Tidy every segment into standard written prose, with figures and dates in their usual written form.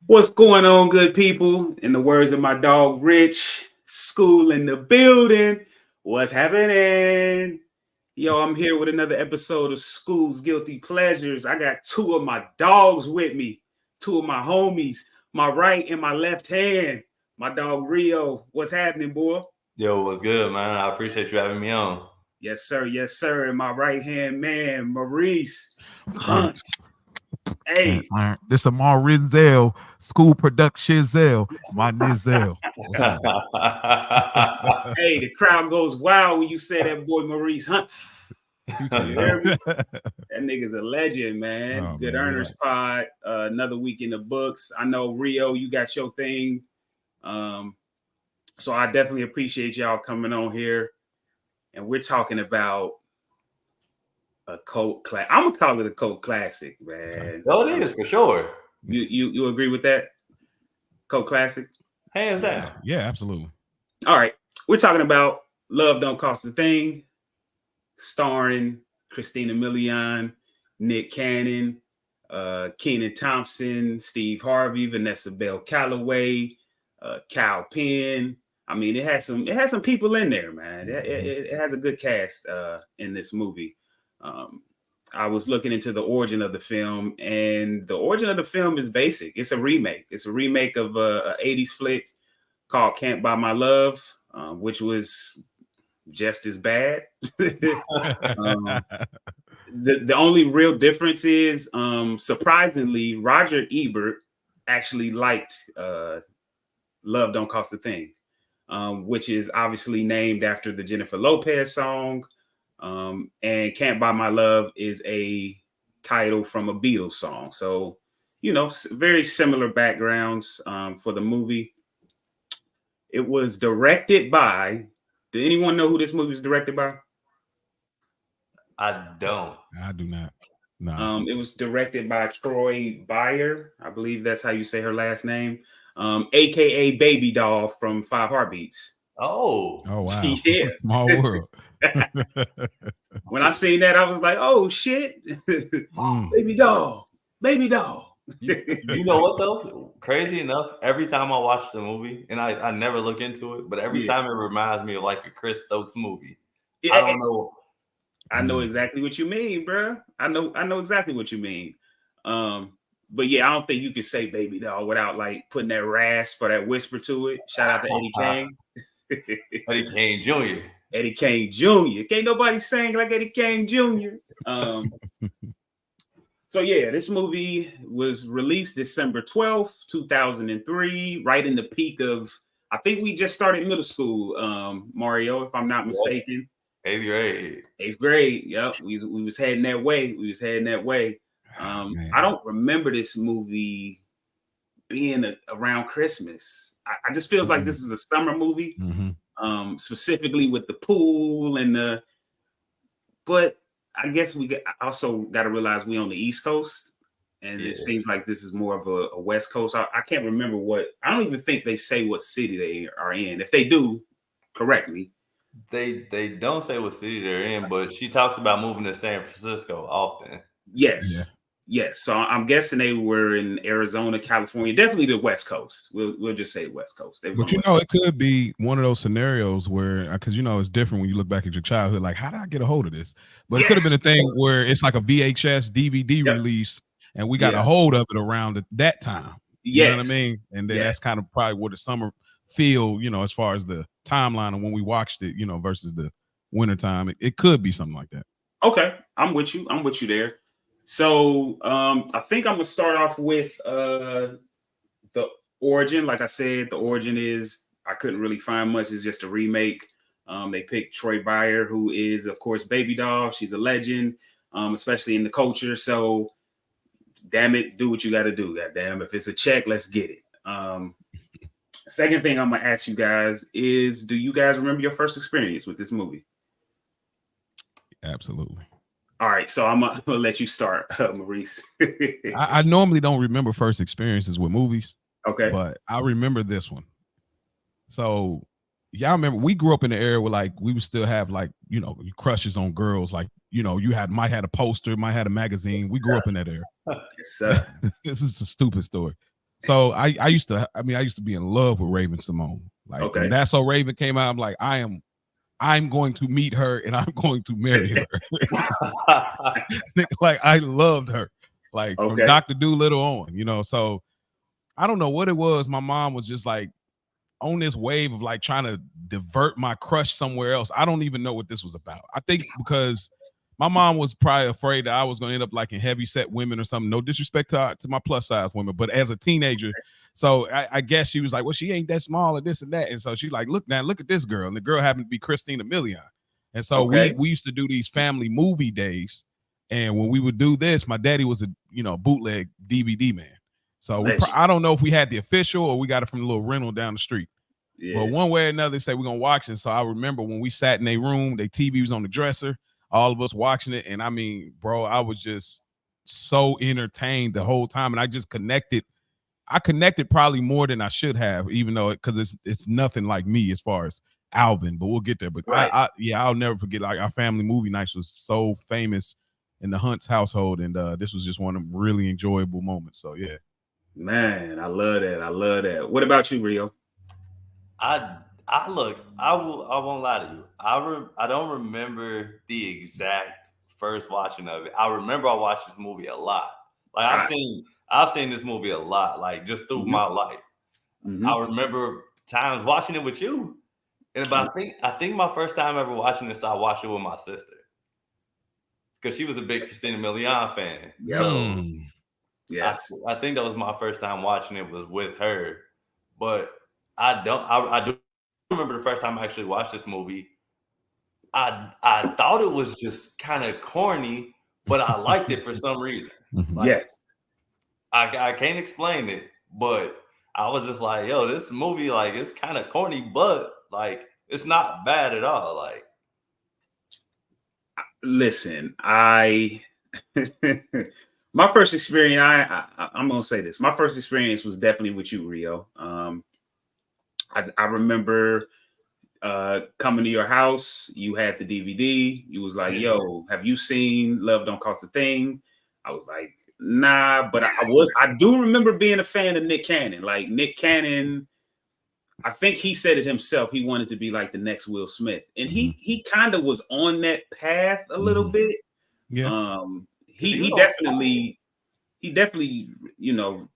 What's going on, good people? In the words of my dog Rich, Skool in the building. What's happening? Yo, I'm here with another episode of Skool's Guilty Pleasures. I got two of my dogs with me, two of my homies, my right and my left hand. My dog Rio. What's happening, boy? Yo, what's good, man? I appreciate you having me on. Yes, sir. Yes, sir. And my right hand man, Maurice Uh, Hunt. Hey. This a Maurice school production Zell. My Nizel. Hey, the crowd goes wild when you say that boy Maurice Hunt. You hear me? That nigga's a legend, man. Oh, Good man, Earners Pod. Another week in the books. I know Rio, you got your thing. So I definitely appreciate y'all coming on here. And we're talking about a cult class. I'm gonna call it a cult classic, man. Oh, it is for sure. You agree with that? Cult classic? Hands down. Yeah, absolutely. All right. We're talking about Love Don't Cost a Thing, starring Christina Milian, Nick Cannon, Kenan Thompson, Steve Harvey, Vanessa Bell Calloway, Kyle Penn. I mean, it has some people in there, man. It has a good cast in this movie. I was looking into the origin of the film, and the origin of the film is basic. It's a remake. It's a remake of a 80s flick called Can't Buy My Love, which was just as bad. The only real difference is, surprisingly, Roger Ebert actually liked Love Don't Cost a Thing, which is obviously named after the Jennifer Lopez song. And Can't Buy My Love is a title from a Beatles song. So, very similar backgrounds for the movie. It was directed by, did anyone know who this movie was directed by? I don't. I do not. No. It was directed by Troy Bayer. I believe that's how you say her last name. AKA Baby Doll from Five Heartbeats. Oh wow. Yeah. Small world. When I seen that, I was like, oh shit. Baby doll. You know what though? Crazy enough, every time I watch the movie, and I never look into it, but every time it reminds me of like a Chris Stokes movie. I don't know. I know exactly what you mean, bro. I know exactly what you mean. But yeah, I don't think you can say Baby Doll without like putting that rasp or that whisper to it. Shout out to Eddie Kane. Eddie Kane Jr. Eddie Kane Jr. Can't nobody sing like Eddie Kane Jr. So yeah, this movie was released December 12th, 2003, right in the peak of, I think we just started middle school, Mario, if I'm not mistaken. 8th grade. 8th grade, yep. We was heading that way. I don't remember this movie being around Christmas. I just feel like this is a summer movie, specifically with the pool and but I guess we also got to realize we on the East Coast, and it seems like this is more of a West Coast. I can't remember I don't even think they say what city they are in. If they do, correct me. They don't say what city they're in, but she talks about moving to San Francisco often. Yes. So I'm guessing they were in Arizona, California, definitely the West Coast. We'll just say West Coast. But it could be one of those scenarios where, because it's different when you look back at your childhood, like, how did I get a hold of this? But it could have been a thing where it's like a VHS DVD release, and we got a hold of it around that time. You know what I mean? And then that's kind of probably what the summer feel, as far as the timeline of when we watched it, versus the wintertime. It could be something like that. Okay, I'm with you there. So I think I'm gonna start off with the origin. Like I said, the origin is, I couldn't really find much. It's just a remake. They picked Troy Bayer, who is, of course, Baby Doll. She's a legend, especially in the culture. So, damn it, do what you got to do. Goddamn, if it's a check, let's get it. Second thing I'm gonna ask you guys is, do you guys remember your first experience with this movie? Absolutely. All right, so I'm gonna let you start, Maurice. I normally don't remember first experiences with movies. Okay. But I remember this one. So y'all remember we grew up in the era where like we would still have like, crushes on girls. Like, you might had a poster, might had a magazine. We grew up in that era. Yes, sir. This is a stupid story. So I used to be in love with Raven Simone. Like when That's So Raven came out, I'm like, I'm going to meet her and I'm going to marry her. Like I loved her. Like from Dr. Dolittle on, you know. So I don't know what it was. My mom was just like on this wave of like trying to divert my crush somewhere else. I don't even know what this was about. I think because my mom was probably afraid that I was going to end up like in heavy set women or something. No disrespect to my plus size women, but as a teenager, so I guess she was like, well, she ain't that small or this and that. And so she's like, look at this girl. And the girl happened to be Christina Milian. And so we used to do these family movie days. And when we would do this, my daddy was a bootleg DVD man. So I don't know if we had the official or we got it from a little rental down the street. Yeah. But one way or another, they say we're going to watch it. So I remember when we sat in their room, their TV was on the dresser, all of us watching it. And I mean, bro, I was just so entertained the whole time. And I just connected. I connected probably more than I should have, even though because it's nothing like me as far as Alvin, but we'll get there. But I'll never forget, like our family movie nights was so famous in the Hunt's household. And this was just one of them really enjoyable moments. So, yeah. Man, I love that. I love that. What about you, Rio? I won't lie to you. I don't remember the exact first watching of it. I remember I watched this movie a lot. Like I've seen this movie a lot, like just through my life. I remember times watching it with you. But I think my first time ever watching this, I watched it with my sister. Because she was a big Christina Milian fan. Yep. So yes. I think that was my first time watching it was with her. But I do remember the first time I actually watched this movie. I thought it was just kind of corny, but I liked it for some reason. Like, yes. I can't explain it, but I was just like, yo, this movie, like, it's kind of corny, but like it's not bad at all. Like, listen, my first experience, I'm gonna say this. My first experience was definitely with you, Rio. I remember coming to your house. You had the DVD. You was like, "Yo, have you seen Love Don't Cost a Thing?" I was like, "Nah," but I do remember being a fan of Nick Cannon. Like Nick Cannon, I think he said it himself. He wanted to be like the next Will Smith, and he kind of was on that path a little bit. Yeah. He definitely, you know.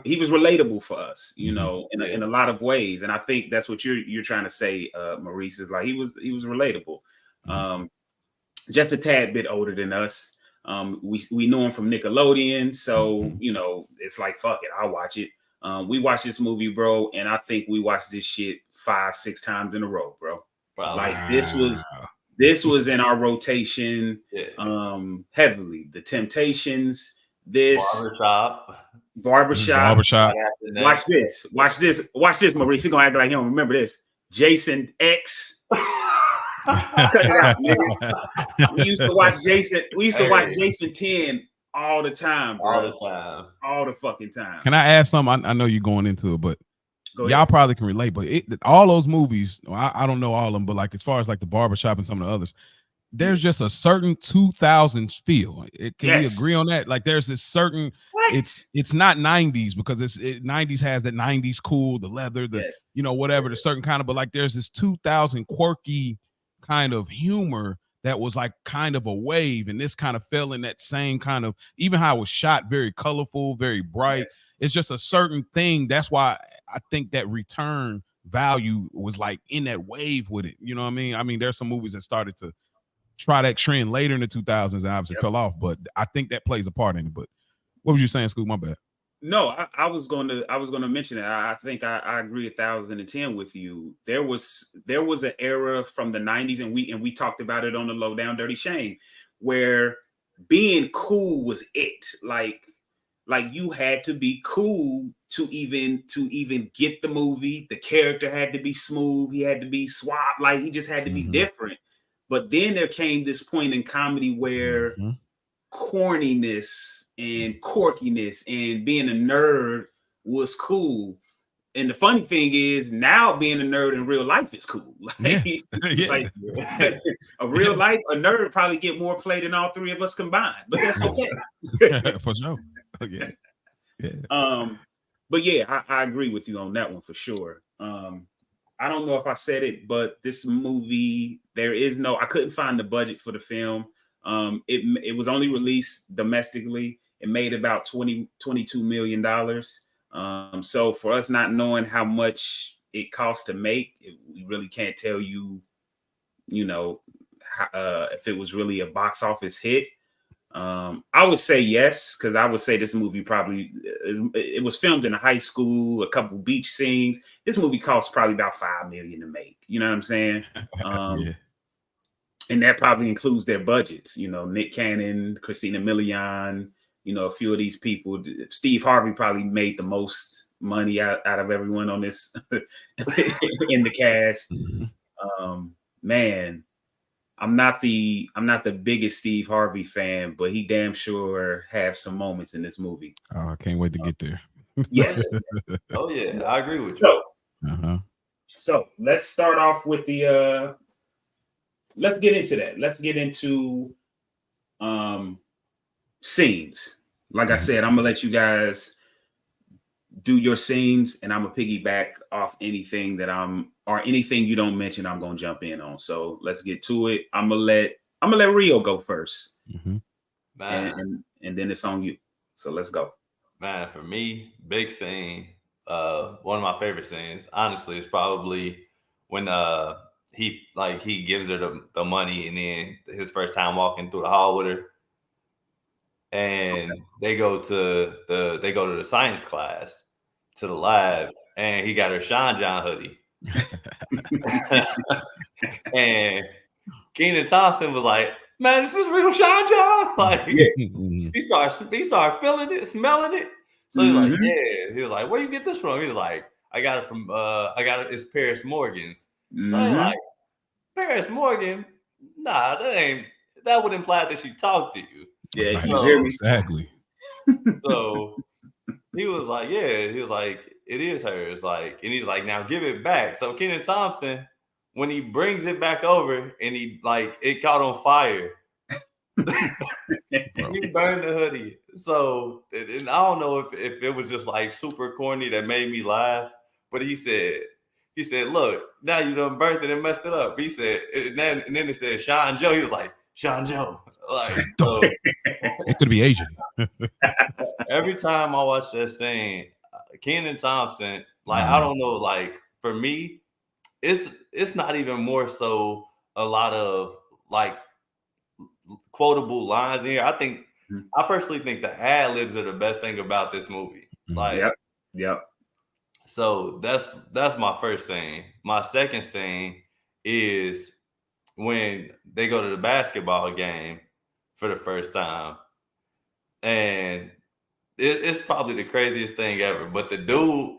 He was relatable for us, you know, in a lot of ways, and I think that's what you're trying to say, Maurice, is like he was relatable, just a tad bit older than us. We knew him from Nickelodeon, so you know it's like fuck it, I'll watch it. We watched this movie, bro, and I think we watched this shit 5-6 times in a row, bro. Like this was in our rotation heavily. The Temptations, Barbershop. Watch this, Maurice. He's gonna act like he don't remember this. Jason X. Cut it out, nigga. We used to watch Jason 10 all the time, bro. All the fucking time. Can I ask something? I know you're going into it, but y'all probably can relate. But all those movies, I don't know all of them, but like as far as like the Barbershop and some of the others, there's just a certain 2000s feel. Can we agree on that? Like there's this certain, it's not 90s because 90s has that 90s cool, the leather, you know, whatever, the certain kind of, but like there's this 2000 quirky kind of humor that was like kind of a wave, and this kind of fell in that same kind of, even how it was shot, very colorful, very bright. It's just a certain thing. That's why I think that return value was like in that wave with it. You know what I mean? I mean, there's some movies that started to try that trend later in the 2000s and obviously fell off, but I think that plays a part in it. But what was you saying, Skool? My bad. No, I was going to mention it. I think I agree 1,010 with you. There was an era from the 90s, and we talked about it on the Low Down Dirty Shame, where being cool was it. Like you had to be cool to even get the movie. The character had to be smooth. He had to be suave. Like he just had to be different. But then there came this point in comedy where corniness and quirkiness and being a nerd was cool. And the funny thing is now being a nerd in real life is cool. Like a real life, a nerd probably get more play than all three of us combined, but that's okay. For sure. But yeah, I agree with you on that one for sure. I don't know if I said it, but this movie, I couldn't find the budget for the film. It was only released domestically. It made about $22 million. So for us not knowing how much it cost to make, we really can't tell you, if it was really a box office hit. I would say yes, because I would say this movie probably it was filmed in a high school, a couple beach scenes. This movie cost probably about $5 million to make. You know what I'm saying? And that probably includes their budgets. Nick Cannon, Christina Milian, a few of these people. Steve Harvey probably made the most money out of everyone on this in the cast. Man. I'm not the biggest Steve Harvey fan, but he damn sure has some moments in this movie. Oh, I can't wait to get there. Yes. Oh yeah, I agree with you. So let's start off with the let's get into that. Let's get into scenes. Like I said, I'm gonna let you guys do your scenes, and I'm gonna piggyback off anything anything you don't mention. I'm gonna jump in on. So let's get to it. I'm gonna let Rio go first, and then it's on you. So let's go. Man, for me, big scene. One of my favorite scenes, honestly, is probably when he gives her the money, and then his first time walking through the hall with her, and they go to the science class, to the lab, and he got her Sean John hoodie. And Kenan Thompson was like, "Man, is this real Sean John?" Like, he started feeling it, smelling it. So he's like, "Yeah." He was like, "Where you get this from?" He was like, "I got it from it's Paris Morgan's." So I'm like, "Paris Morgan? Nah, that would imply that she talked to you." Yeah, you hear me? Exactly. So he was like, "Yeah." He was like, "It is hers." Like, and he's like, "Now give it back." So Kenan Thompson, when he brings it back over, and it caught on fire. He burned the hoodie. So, and I don't know if it was just like super corny that made me laugh, but he said, "Look, now you done burnt it and messed it up." He said, and then it said Sean Joe. He was like, "Sean Joe." Like, so it could be Asian. Every time I watch that scene, Kenan Thompson, like, I don't know, like, for me, it's not even more so a lot of like quotable lines in here. I personally think the ad libs are the best thing about this movie. Like, yep. So that's my first scene. My second scene is when they go to the basketball game for the first time, and it's probably the craziest thing ever. But the dude,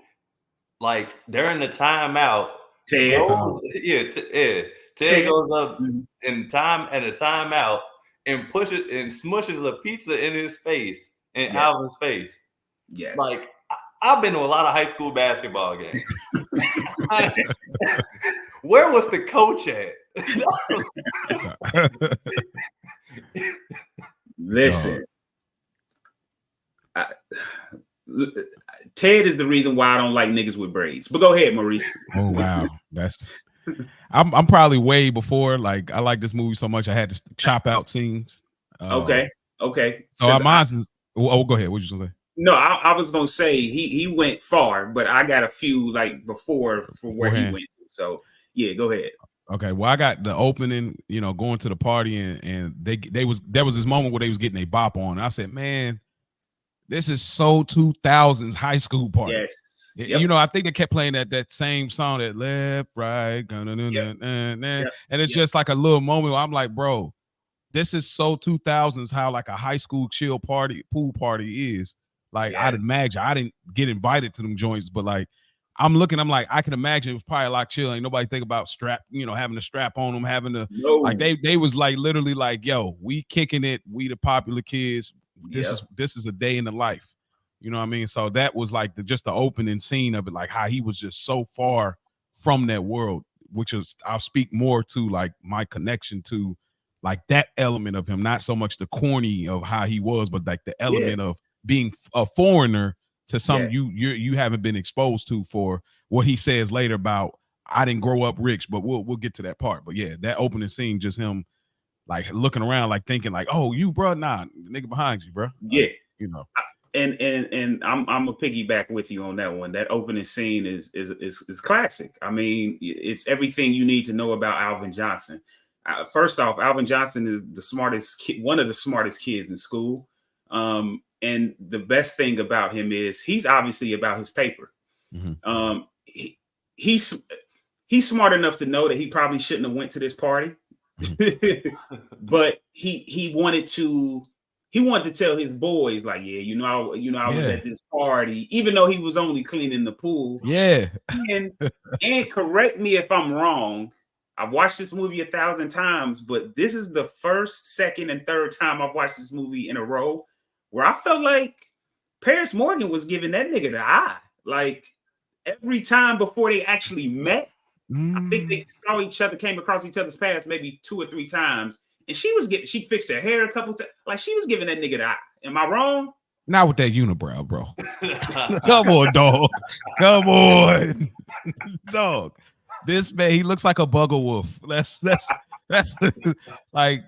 like, during the timeout, Ted goes up in a timeout and pushes and smushes a pizza in his face, in Alvin's face. Yes. Like, I've been to a lot of high school basketball games. Where was the coach at? Listen, Ted is the reason why I don't like niggas with braids. But go ahead, Maurice. Oh wow, I'm probably way before. Like, I like this movie so much, I had to chop out scenes. Okay. So go ahead. What you gonna say? No, I was gonna say he went far, but I got a few like before for where he went. So yeah, go ahead. Okay, well, I got the opening, going to the party, and there was this moment where they was getting a bop on. And I said, man, this is so 2000s high school party. Yes. Yep. I think they kept playing that same song, that left, right, and it's just like a little moment where I'm like, bro, this is so 2000s how like a high school chill pool party is. Like, I'd imagine, I didn't get invited to them joints, but like, I'm like, I can imagine it was probably a lot chill. Ain't nobody think about having a strap on them, having to like they was like literally like, yo, we kicking it, we the popular kids. This is a day in the life. You know what I mean? So that was like just the opening scene of it, like how he was just so far from that world, which is, I'll speak more to like my connection to like that element of him, not so much the corny of how he was, but like the element of being a foreigner to some you haven't been exposed to for what he says later about I didn't grow up rich, but we'll get to that part. But yeah, that opening scene, just him like looking around, like thinking like, oh, you bro, nah, the nigga behind you, bro. Yeah, like, you know. And I'm a piggyback with you on that one. That opening scene is classic. I mean, it's everything you need to know about Alvin Johnson. First off, Alvin Johnson is the smartest one of the smartest kids in school. And the best thing about him is he's obviously about his paper. Mm-hmm. He's smart enough to know that he probably shouldn't have went to this party, but he wanted to tell his boys, like, yeah, I was at this party, even though he was only cleaning the pool. Yeah. And correct me if I'm wrong. I've watched this movie 1,000 times, but this is the first, second, and third time I've watched this movie in a row where I felt like Paris Morgan was giving that nigga the eye. Like every time before they actually met, I think they saw each other, came across each other's paths maybe 2 or 3 times. And she fixed her hair a couple times. Like she was giving that nigga the eye. Am I wrong? Not with that unibrow, bro. Come on, dog. Come on, dog. This man, he looks like a bugger wolf. That's like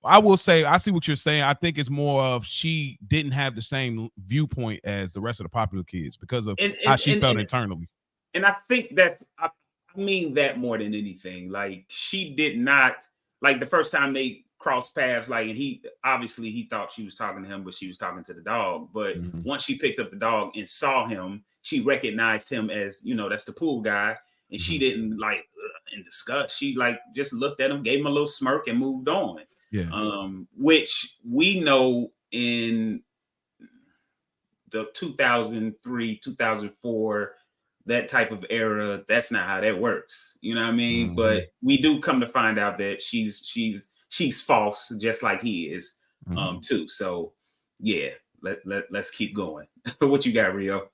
I will say, I see what you're saying. I think it's more of she didn't have the same viewpoint as the rest of the popular kids because of how she felt internally. And I think I mean that more than anything. Like she did not, like the first time they crossed paths, like, and he thought she was talking to him, but she was talking to the dog. But once she picked up the dog and saw him, she recognized him as, that's the pool guy. And she didn't like in disgust. She like just looked at him, gave him a little smirk, and moved on. Yeah. Which we know in the 2003, 2004, that type of era, that's not how that works. You know what I mean? But we do come to find out that she's false, just like he is, too. So yeah, let's keep going. What you got, Rio?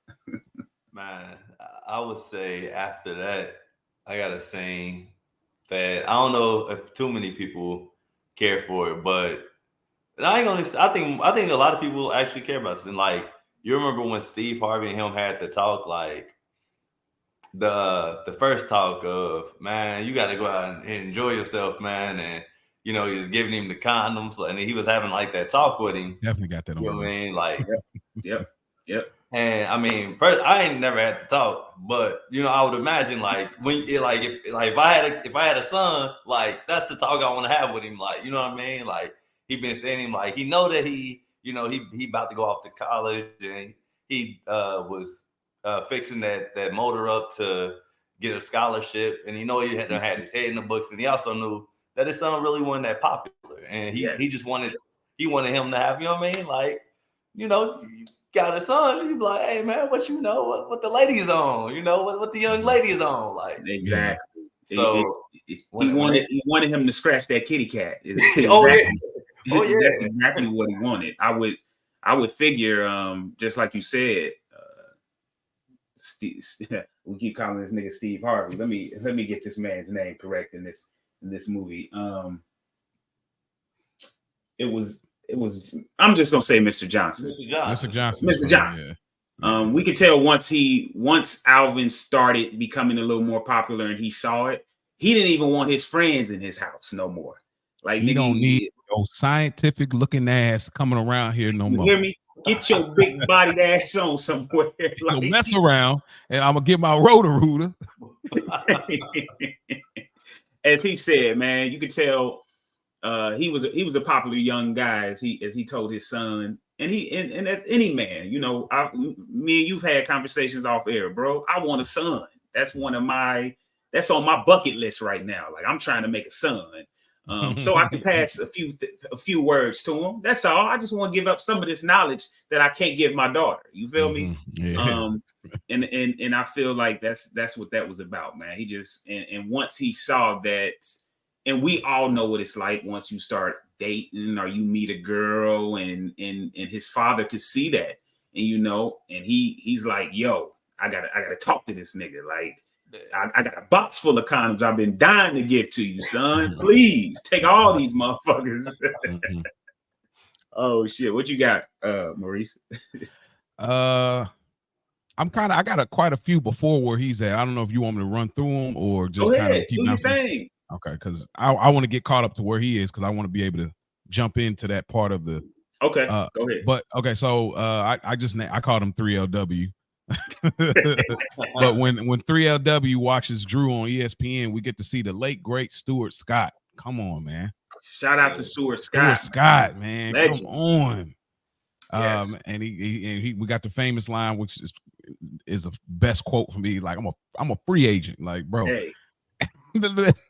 Man, I would say after that, I gotta say that I don't know if too many people care for it, but I ain't gonna. I think a lot of people actually care about this. And like, you remember when Steve Harvey and him had the talk, like the first talk of, man, you got to go out and enjoy yourself, man, and he was giving him the condoms, and he was having like that talk with him. Definitely got that on. You know what I mean? Like, yep. And I mean, first, I ain't never had to talk, but I would imagine like when if I had a son, like that's the talk I want to have with him. Like, you know what I mean? Like he been saying him, like he know that he about to go off to college, and he was fixing that motor up to get a scholarship, and he had his head in the books, and he also knew that his son really wasn't that popular, and he just wanted him to have, you know what I mean? Like, got a son, you be like, hey man, what what the ladies on? What the young ladies on? Like, exactly. So he wanted him to scratch that kitty cat. That's exactly what he wanted. I would figure, just like you said, Steve, we keep calling this nigga Steve Harvey. Let me get this man's name correct in this movie. It was. I'm just gonna say Mr. Johnson. Mr. Johnson. Mr. Johnson. Yeah. We could tell once Alvin started becoming a little more popular and he saw it, he didn't even want his friends in his house no more. Like, he don't need no scientific looking ass coming around here no more. You hear me? Get your big bodied ass on somewhere. Like, mess around, and I'm gonna get my rotor. As he said, man, you could tell. He was a popular young guy, as he told his son, and as any man, me and you've had conversations off air, bro. I want a son. That's on my bucket list right now. Like, I'm trying to make a son, so I can pass a few words to him. That's all. I just want to give up some of this knowledge that I can't give my daughter. You feel me? Yeah. And I feel like that's what that was about, man. He just and once he saw that. And we all know what it's like once you start dating or you meet a girl, and his father could see that, and and he's like, yo, I gotta talk to this nigga. Like, I got a box full of condoms I've been dying to give to you, son. Please take all these motherfuckers. Oh shit, what you got, Maurice? I got quite a few before where he's at. I don't know if you want me to run through them or just kind of keep do your thing. Okay, because I want to get caught up to where he is because I want to be able to jump into that part of the. Okay, go ahead. But okay, so I called him 3LW. But when 3LW watches Drew on ESPN, we get to see the late great Stuart Scott. Come on, man! Shout out to Stuart Scott. Stuart Scott, man, Legend. come on. Yes. And we got the famous line, which is the best quote for me. Like I'm a free agent, like bro. Hey.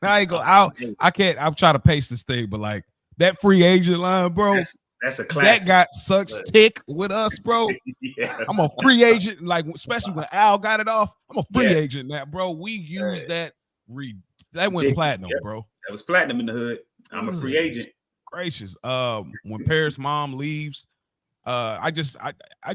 I ain't go out. I can't. I'll try to paste this thing, but like that free agent line, bro. That's a classic. That got such tick with us, bro. Yeah. I'm a free agent, like especially when Al got it off. I'm a free agent now, bro. We used that. That went platinum, bro. That was platinum in the hood. I'm a free agent. Gracious. When Paris' mom leaves, I just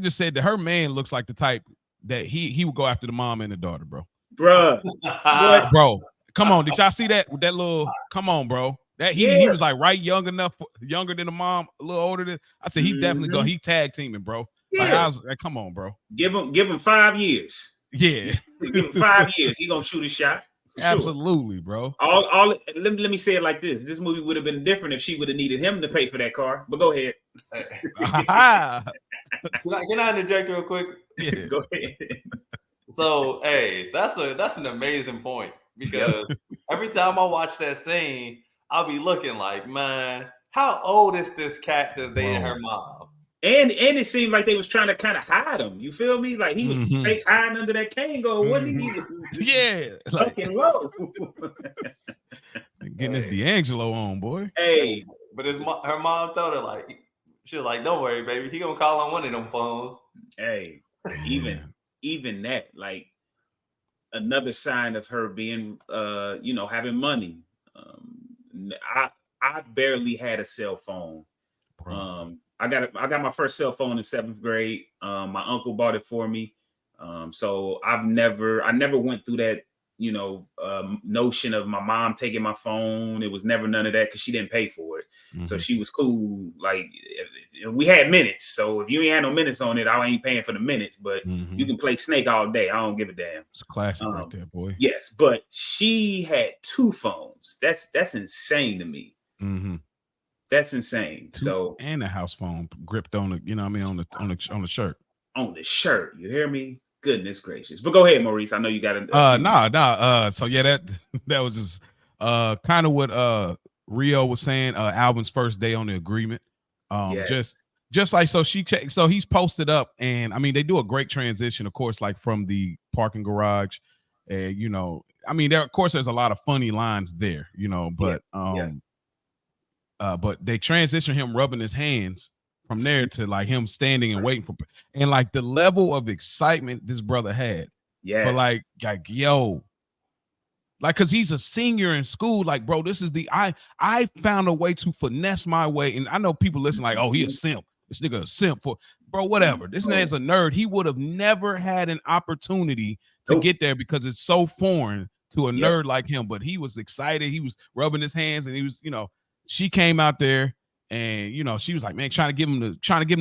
said that her man looks like the type that he would go after the mom and the daughter, bro. Bruh. What? Bro, come on. Did y'all see that with that little? Come on, bro. That he was like younger than the mom, a little older than. I said he definitely he tag teaming, bro. Yeah. Like, I was like, come on, bro. Give him 5 years. Yeah. Give him 5 years. He gonna shoot a shot. Absolutely, bro. Let me say it like this. This movie would have been different if she would have needed him to pay for that car. But go ahead. Can I interject real quick? Yeah. Go ahead. So, hey, that's an amazing point because every time I watch that scene, I'll be looking like, man, how old is this cat that's dating her mom? And it seemed like they was trying to kind of hide him. You feel me? Like he was fake hiding under that cane going, what did he fucking low. Getting this D'Angelo on, boy. Hey. But her mom told her, like, she was like, don't worry, baby. He gonna call on one of them phones. Hey, even that, like another sign of her being having money. I barely had a cell phone. I got my first cell phone in 7th grade. My uncle bought it for me. So I never went through that, notion of my mom taking my phone. It was never none of that because she didn't pay for it. So she was cool. Like we had minutes. So if you ain't had no minutes on it, I ain't paying for the minutes, but you can play Snake all day. I don't give a damn. It's a classic right there, boy. Yes, but she had 2 phones. That's insane to me. That's insane. And a house phone gripped on the, on the shirt. On the shirt, you hear me? Goodness gracious. But go ahead, Maurice. I know you got to. So yeah, that was just kind of what Rio was saying. Alvin's first day on the agreement. Just like so he's posted up, and I mean they do a great transition, of course, like from the parking garage. There's a lot of funny lines there, but but they transition him rubbing his hands from there to like him standing and waiting for, and like the level of excitement this brother had. For like yo, like because he's a senior in school. Like, bro, this is I found a way to finesse my way, and I know people listen like, oh, he a simp. This nigga a simp for, bro. Whatever. This man's a nerd. He would have never had an opportunity to get there because it's so foreign to a nerd like him. But he was excited. He was rubbing his hands, and he was, she came out there. And she was like, man, trying to give him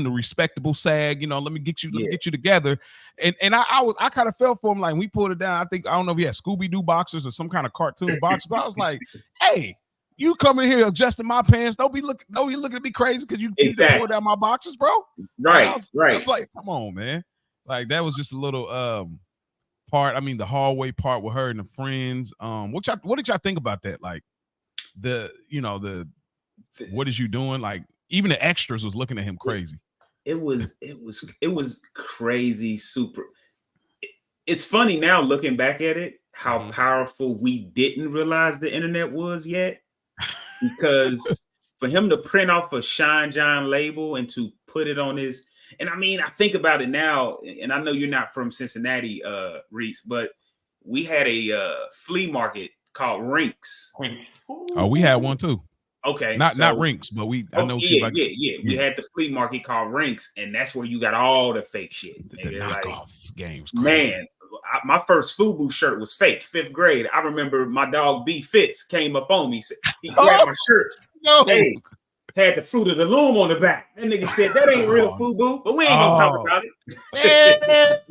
the respectable sag, let me get you together. And I kind of felt for him, like we pulled it down. I don't know if he had Scooby-Doo boxers or some kind of cartoon box, but I was like, hey, you come in here adjusting my pants, don't be looking at me crazy because you pulled down my boxers, bro. Right. I was like, come on, man. Like that was just a little part. I mean, the hallway part with her and the friends. What did y'all think about that? Like what is you doing? Like even the extras was looking at him crazy. It was crazy. Super. It's funny now looking back at it, how powerful we didn't realize the internet was yet. Because for him to print off a Shine John label and to put it on his, and I mean, I think about it now, and I know you're not from Cincinnati, Reese, but we had a flea market called Rinks. Oh, we had one too. Okay, not Rinks, but we we had the flea market called Rinks, and that's where you got all the fake shit. The knockoff games, crazy. Man. My first FUBU shirt was fake. 5th grade. I remember my dog B Fitz came up on me. He grabbed my shirt. No. Hey, had the Fruit of the Loom on the back. That nigga said that ain't real FUBU, but we ain't gonna talk about it.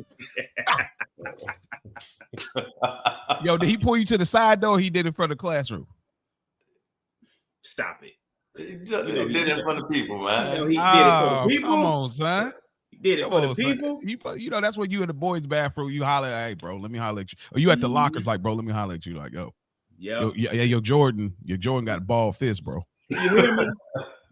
Yo, did he pull you to the side door? Or he did it in front of the classroom. Stop it. He did it in front of people, man. He did it for the people. Come on, son. He did it for the people. You know, that's when you in the boys' bathroom, you holler, hey, bro, let me holler at you. Or you at the lockers, like, bro, let me holler at you. Like, yo, your Jordan got a ball fist, bro. You hear me?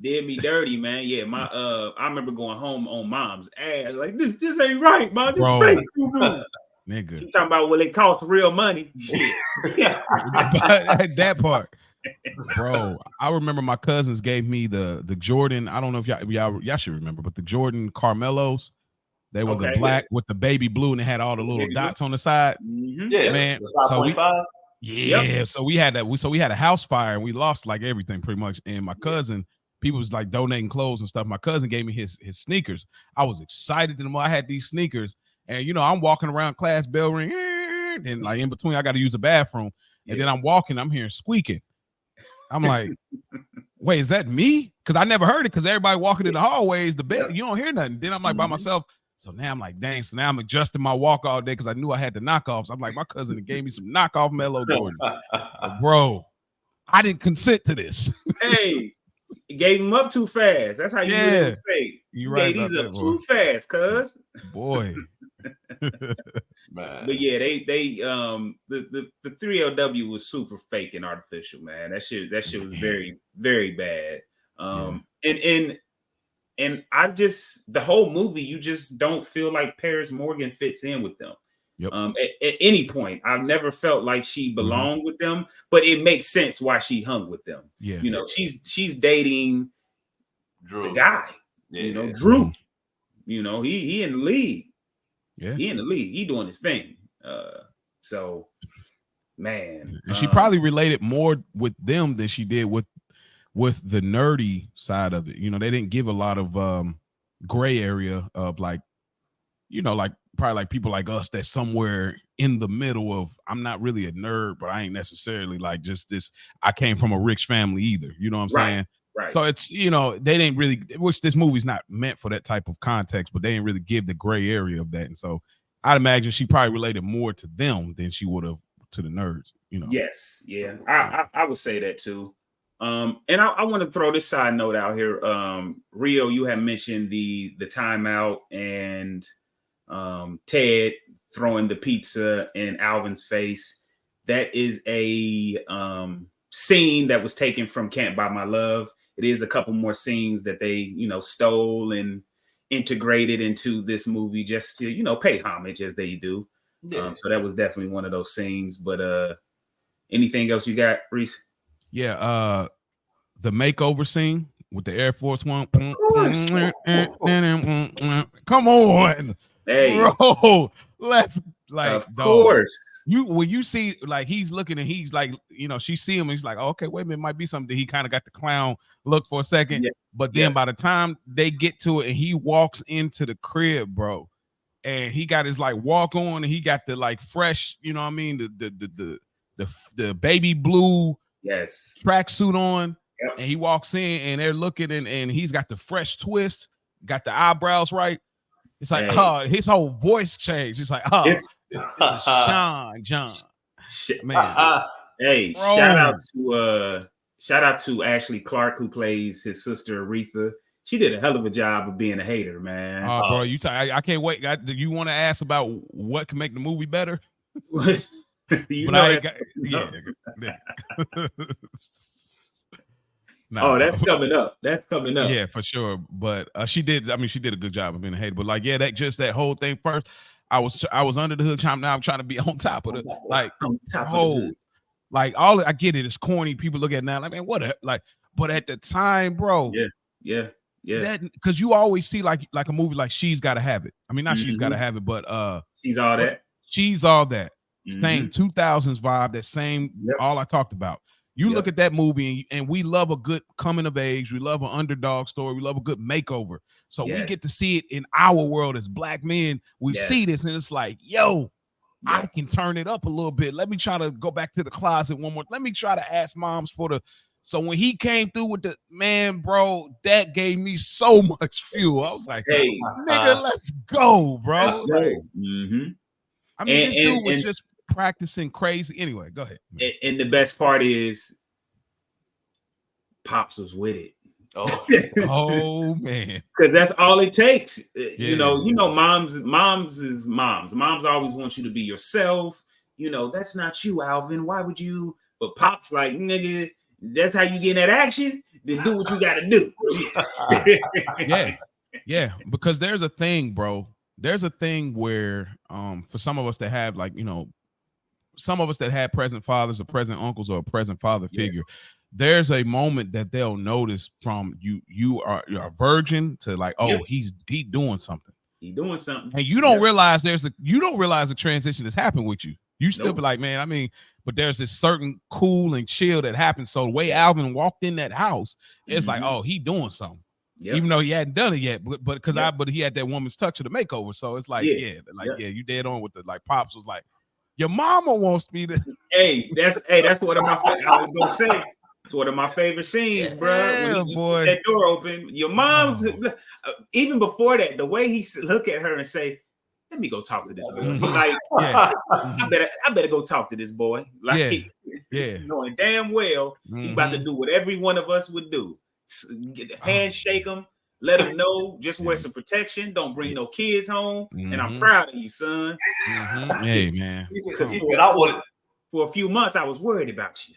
Did me dirty, man. Yeah, I remember going home on mom's ass. Like, this ain't right, man. This fake FUBU. Nigga. She talking about, well, it costs real money. Shit. But that part. Bro, I remember my cousins gave me the Jordan. I don't know if y'all should remember, but the Jordan Carmelos. They were the black with the baby blue, and they had all the little dots on the side. Mm-hmm. Yeah, man. So we had that. So we had a house fire, and we lost like everything pretty much. And my cousin, people was like donating clothes and stuff. My cousin gave me his sneakers. I was excited to them. I had these sneakers, and you know, I'm walking around class, bell ring, and like in between, I got to use the bathroom, and then I'm walking, I'm hearing squeaking. I'm like, wait, is that me? Because I never heard it. Because everybody walking in the hallways, the bed, you don't hear nothing. Then I'm like by myself. So now I'm like, dang. So now I'm adjusting my walk all day because I knew I had the knockoffs. I'm like, my cousin gave me some knockoff Mellow Jordans. Bro, I didn't consent to this. Hey, he gave him up too fast. That's how you knew they was fake. You right. These up too fast, cuz. Boy. Man. But yeah, they the 3LW was super fake and artificial, man. That shit was very, very bad. And I just, the whole movie, you just don't feel like Paris Morgan fits in with them. Yep. At any point, I've never felt like she belonged with them, but it makes sense why she hung with them. Yeah, you know, she's dating Drew, the guy. Yeah. You know, Drew. You know, he in the league. Yeah, he in the league. He doing his thing. So, man, and she probably related more with them than she did with the nerdy side of it. You know, they didn't give a lot of gray area of like, you know, like probably like people like us that's somewhere in the middle of, I'm not really a nerd, but I ain't necessarily like just this, I came from a rich family either. You know what I'm saying? Right. So it's, you know, they didn't really, which this movie's not meant for that type of context, but they didn't really give the gray area of that. And so I'd imagine she probably related more to them than she would have to the nerds, you know? Yes. Yeah. I would say that too. And I want to throw this side note out here. Rio, you had mentioned the timeout and Ted throwing the pizza in Alvin's face. That is a scene that was taken from Can't Buy My Love. It is a couple more scenes that they, you know, stole and integrated into this movie just to, you know, pay homage as they do. Yeah. So that was definitely one of those scenes. But anything else you got, Reese? Yeah, the makeover scene with the Air Force One. Come on, hey, bro. Let's like, of course. When you see like he's looking and he's like, you know, she see him and he's like, oh, okay, wait a minute, it might be something. He kind of got the clown look for a second, but then by the time they get to it and he walks into the crib, bro, and he got his like walk on and he got the like fresh, you know what I mean, the baby blue tracksuit on, and he walks in and they're looking and he's got the fresh twist, got the eyebrows right. It's like, oh, his whole voice changed. It's like, oh, it's a Sean John. Man. Hey, bro. Shout out to Ashley Clark, who plays his sister Aretha. She did a hell of a job of being a hater, man. Oh, bro, I can't wait. Do you want to ask about what can make the movie better? Nah, that's coming up. That's coming up. Yeah, for sure. But she did a good job of being a hater. But like, that whole thing first, I was under the hood. Now I'm trying to be on top of it. Like, like all I get it is corny. People look at it now like, man, what? Like, but at the time, bro. Yeah. That because you always see like a movie like She's Gotta Have It. I mean, not She's Gotta Have It, but She's All That. She's All That. Same 2000s vibe. That same all I talked about. You look at that movie and we love a good coming of age. We love an underdog story. We love a good makeover. So we get to see it in our world as Black men. We see this and it's like, yo, I can turn it up a little bit. Let me try to go back to the closet one more. Let me try to ask moms for So when he came through with the man, bro, that gave me so much fuel. I was like, hey, nigga, let's go, bro. Let's go. Like, I mean, and, this dude was just practicing crazy. Anyway, go ahead. And the best part is Pops was with it. Oh man, because that's all it takes. You know, moms is moms. Moms always want you to be yourself. You know, that's not you, Alvin. Why would you? But Pops like, nigga, that's how you get that action. Then do what you got to do. Yeah. Because there's a thing, bro. There's a thing where, for some of us that have, like, you know, some of us that had present fathers or present uncles or a present father figure, there's a moment that they'll notice from you're a virgin to like, oh, he doing something. He doing something. And you don't realize a transition has happened with you. You still be like, man, I mean, but there's this certain cool and chill that happens. So the way Alvin walked in that house, it's like, oh, he doing something. Even though he hadn't done it yet, but he had that woman's touch of the makeover. So it's like, you dead on with the, like, Pops was like, your mama wants me to. That's what I was gonna say. It's one of my favorite scenes, bro. When he put that door open, your mom's even before that, the way he look at her and say, "Let me go talk to this boy." Like, I better go talk to this boy. Like, knowing damn well he about to do what every one of us would do: get the handshake him, let him know, just wear some protection, don't bring no kids home, and I'm proud of you, son. Hey, man. He said, I wanted. For a few months, I was worried about you.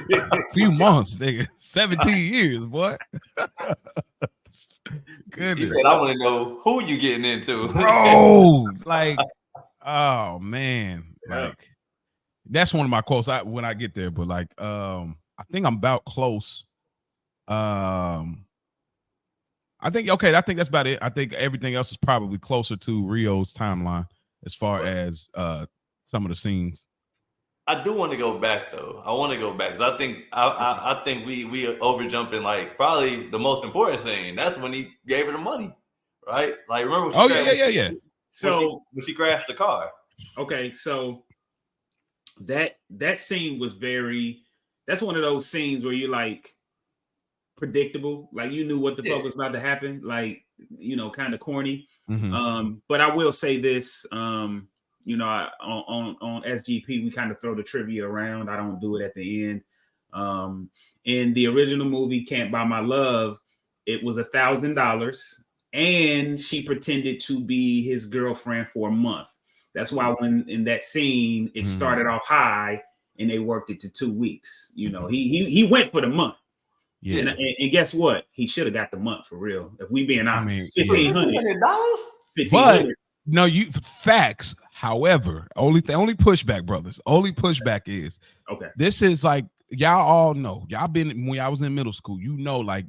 A few months, nigga. 17 years, boy. Goodness. He said, I want to know who you getting into. Bro, like, oh, man. Like, that's one of my quotes when I get there. But, like, I think I'm about close. I think that's about it. I think everything else is probably closer to Rio's timeline as far as some of the scenes. I do want to go back though. I want to go back because I think we are over jumping like probably the most important scene. That's when he gave her the money, right? Like, remember? Yeah. So when she crashed the car. Okay, so that scene was that's one of those scenes where you're like predictable, like you knew what the fuck was about to happen, like, you know, kind of corny. But I will say this. You know, on SGP, we kind of throw the trivia around. I don't do it at the end. In the original movie, Can't Buy My Love, it was $1,000, and she pretended to be his girlfriend for a month. That's why when in that scene, it started off high, and they worked it to 2 weeks. You know, he went for the month. Yeah, and guess what? He should have got the month for real. If we being honest, $1,500. $1,500. No, facts. However, only pushback, brothers. Only pushback is this is like, y'all all know. Y'all been when I was in middle school. You know, like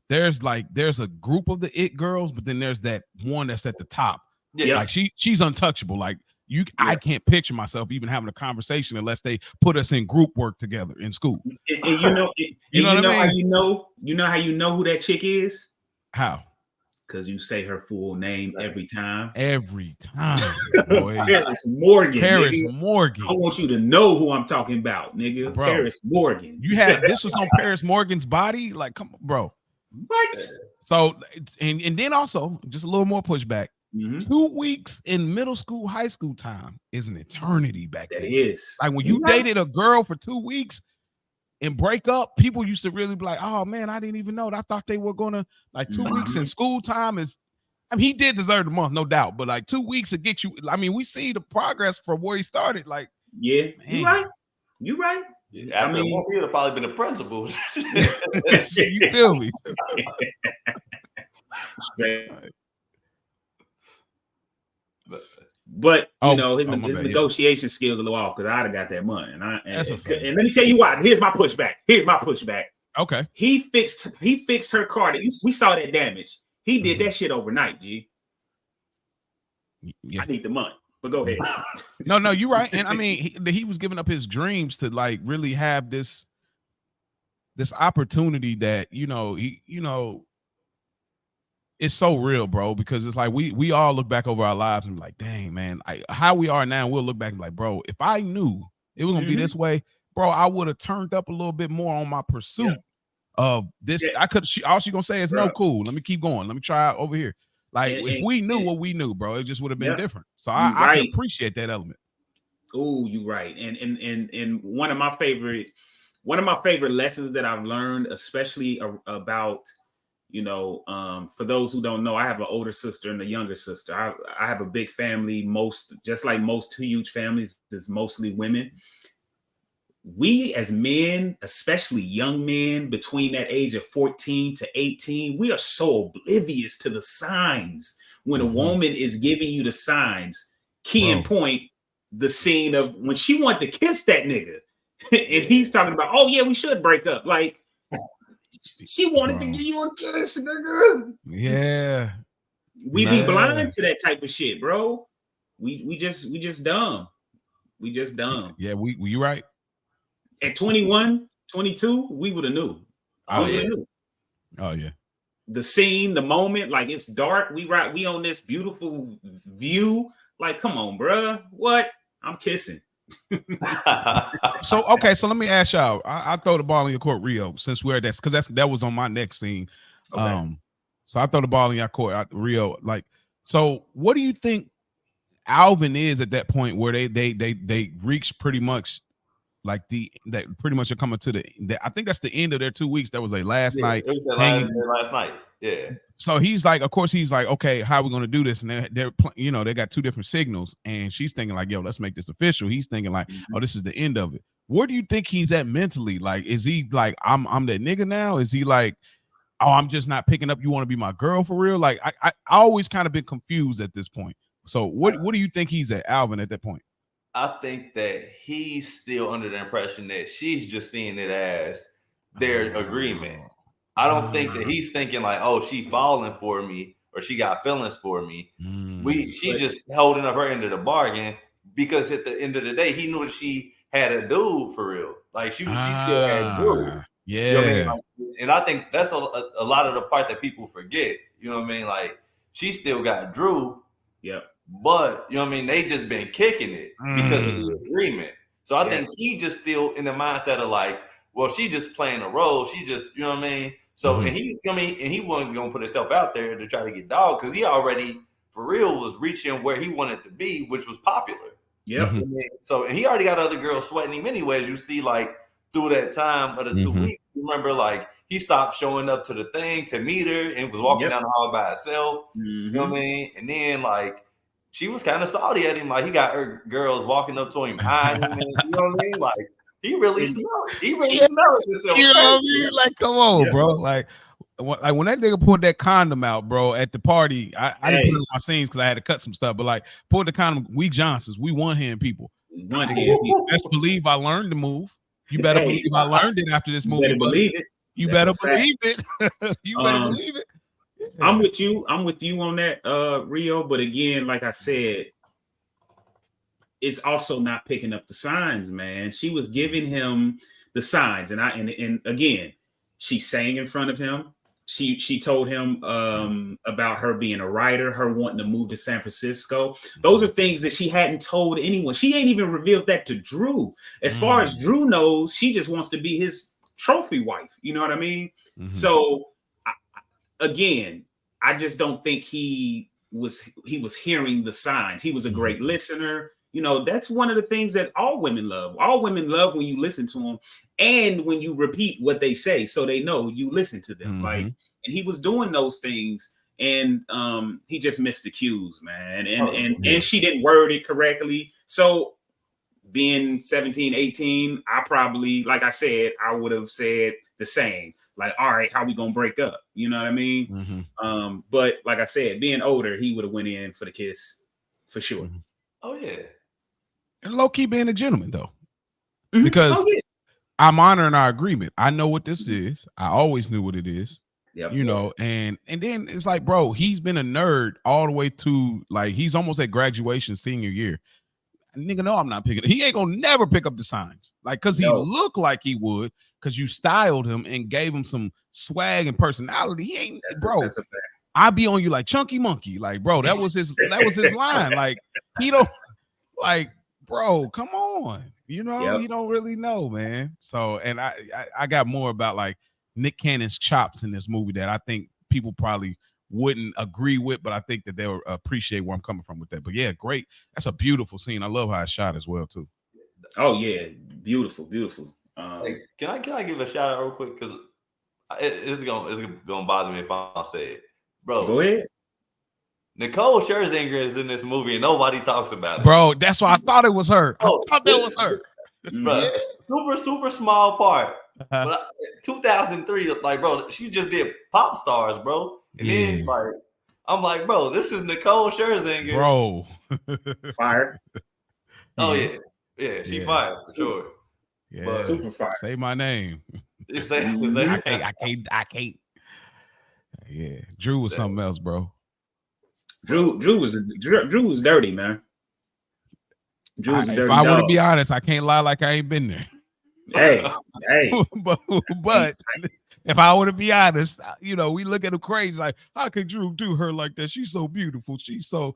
there's a group of the it girls, but then there's that one that's at the top. Yeah, like she's untouchable. Like I can't picture myself even having a conversation unless they put us in group work together in school. And you know how you know who that chick is? How? Because you say her full name every time. Every time, boy. Paris Morgan. Morgan. I want you to know who I'm talking about, nigga. Bro, Paris Morgan. You had this was on Paris Morgan's body? Like, come on, bro. What? So, and then also, just a little more pushback. 2 weeks in middle school, high school time is an eternity back then. It is. Like when you dated a girl for 2 weeks and break up, people used to really be like, oh man, I didn't even know. I thought they were gonna, like, 2 weeks in school time is, I mean, he did deserve the month, no doubt, but like 2 weeks to get you, I mean, we see the progress from where he started. Like, yeah, you're right. Yeah, I mean, he would have probably been the principal. You feel me? But you know, his negotiation skills are a little off because I'd have got that money. And let me tell you why. Here's my pushback. Okay. He fixed her car. We saw that damage. He did that shit overnight, G. Yeah. I need the money. But go ahead. No, you're right. And I mean, he was giving up his dreams to like really have this opportunity that, it's so real, bro, because it's like we all look back over our lives and be like, dang, man, how we are now, we'll look back and be like, bro, if I knew it was gonna be this way, bro, I would have turned up a little bit more on my pursuit of this. I could. All she gonna say is no, cool. Let me keep going. Let me try out over here. Like if we knew what we knew, bro, it just would have been different. So I can appreciate that element. Oh, you right. And one of my favorite lessons that I've learned, especially about, for those who don't know, I have an older sister and a younger sister. I have a big family. Just like most huge families, it's mostly women. We as men, especially young men between that age of 14 to 18, we are so oblivious to the signs. When a woman is giving you the signs, key and point, the scene of when she wanted to kiss that nigga and he's talking about, oh yeah, we should break up. Like she wanted to give you a kiss, nigga. Yeah. We be blind to that type of shit, bro. We just dumb. We just dumb. Yeah, you right. At 21, 22, we would have knew. Oh yeah. The scene, the moment, like it's dark. We on this beautiful view. Like, come on, bruh. What? I'm kissing. So let me ask y'all. I throw the ball in your court, Rio, since we're at that, because that was on my next scene. Okay. So I throw the ball in your court, Rio. Like, so what do you think Alvin is at that point where they reach pretty much like that pretty much are coming to the I think that's the end of their 2 weeks. That was a last night. It was last night. Yeah. So he's like, of course, he's like, okay, how are we going to do this? And they're they got two different signals, and she's thinking like, yo, let's make this official. He's thinking like, oh, this is the end of it. Where do you think he's at mentally? Like, is he like, I'm that nigga now? Is he like, oh, I'm just not picking up. You want to be my girl for real? Like, I always kind of been confused at this point. So what do you think he's at, Alvin, at that point? I think that he's still under the impression that she's just seeing it as their agreement. I don't think that he's thinking like, oh, she falling for me or she got feelings for me. She just holding up her end of the bargain because at the end of the day, he knew that she had a dude for real. Like she still had Drew. Yeah. You know what I mean? Like, and I think that's a lot of the part that people forget. You know what I mean? Like she still got Drew. Yep. But you know what I mean, they just been kicking it because of the agreement. So I think he just still in the mindset of like, well, she just playing a role. She just, you know what I mean? So and he, and he wasn't gonna put himself out there to try to get dog because he already for real was reaching where he wanted to be, which was popular. Yeah. So and he already got other girls sweating him anyways. You see, like through that time of the 2 weeks, remember, like he stopped showing up to the thing to meet her and was walking down the hall by himself. You know what I mean? And then like she was kind of salty at him, like he got her girls walking up to him, eyeing him, you know what I mean? Like he really smelled it. He really smelled himself. You know what I mean? Like, come on, bro. Like when that nigga pulled that condom out, bro, at the party, I didn't put it in my scenes because I had to cut some stuff, but like pulled the condom, we Johnsons, we one hand people. Best believe I learned to move. You better believe I learned it after this movie. You better believe it. You better believe it. You better believe it. I'm with you. I'm with you on that, Rio. But again, like I said, it's also not picking up the signs, man. She was giving him the signs, and again, she sang in front of him. She told him about her being a writer, her wanting to move to San Francisco. Those are things that she hadn't told anyone. She ain't even revealed that to Drew. As far as Drew knows, she just wants to be his trophy wife. You know what I mean? So again, I just don't think he was hearing the signs. He was a great listener. You know, that's one of the things that all women love. All women love when you listen to them and when you repeat what they say so they know you listen to them. Like, and he was doing those things, and he just missed the cues, man. And she didn't word it correctly. So being 17, 18, I probably, like I said, I would have said the same. Like, all right, how we gonna break up? You know what I mean? But like I said, being older, he would have went in for the kiss for sure. Oh yeah. And low key being a gentleman though, because I'm honoring our agreement. I know what this is. I always knew what it is. You know, and then it's like, bro, he's been a nerd all the way to like he's almost at graduation senior year. Nigga, no, I'm not picking. He ain't gonna never pick up the signs, like because he looked like he would, because you styled him and gave him some swag and personality. He ain't, bro. That's a fact. I be on you like Chunky Monkey, like bro. That was his line. Like he don't like bro, come on. You know, he don't really know, man. So, and I got more about like Nick Cannon's chops in this movie that I think people probably wouldn't agree with, but I think that they'll appreciate where I'm coming from with that. But yeah, great. That's a beautiful scene. I love how it's shot as well too. Oh yeah, beautiful. Hey, can I give a shout out real quick because it's gonna bother me if I don't say it, bro. Go ahead. Nicole Scherzinger is in this movie and nobody talks about it. Bro, that's why I thought it was her. I thought that was her. Bro, super small part. But 2003, like, bro, she just did Pop Stars, bro. And then, like, I'm like, bro, this is Nicole Scherzinger. Bro. Fire. Oh, yeah, she fired for sure. Yeah, but super fire. Say my name. I can't. Yeah, Drew was something else, bro. Drew was dirty, man. Drew was a dirty if I were to dog. be honest, I can't lie like I ain't been there. Hey. but if I were to be honest, you know, we look at him crazy, like, how could Drew do her like that? She's so beautiful. She's so,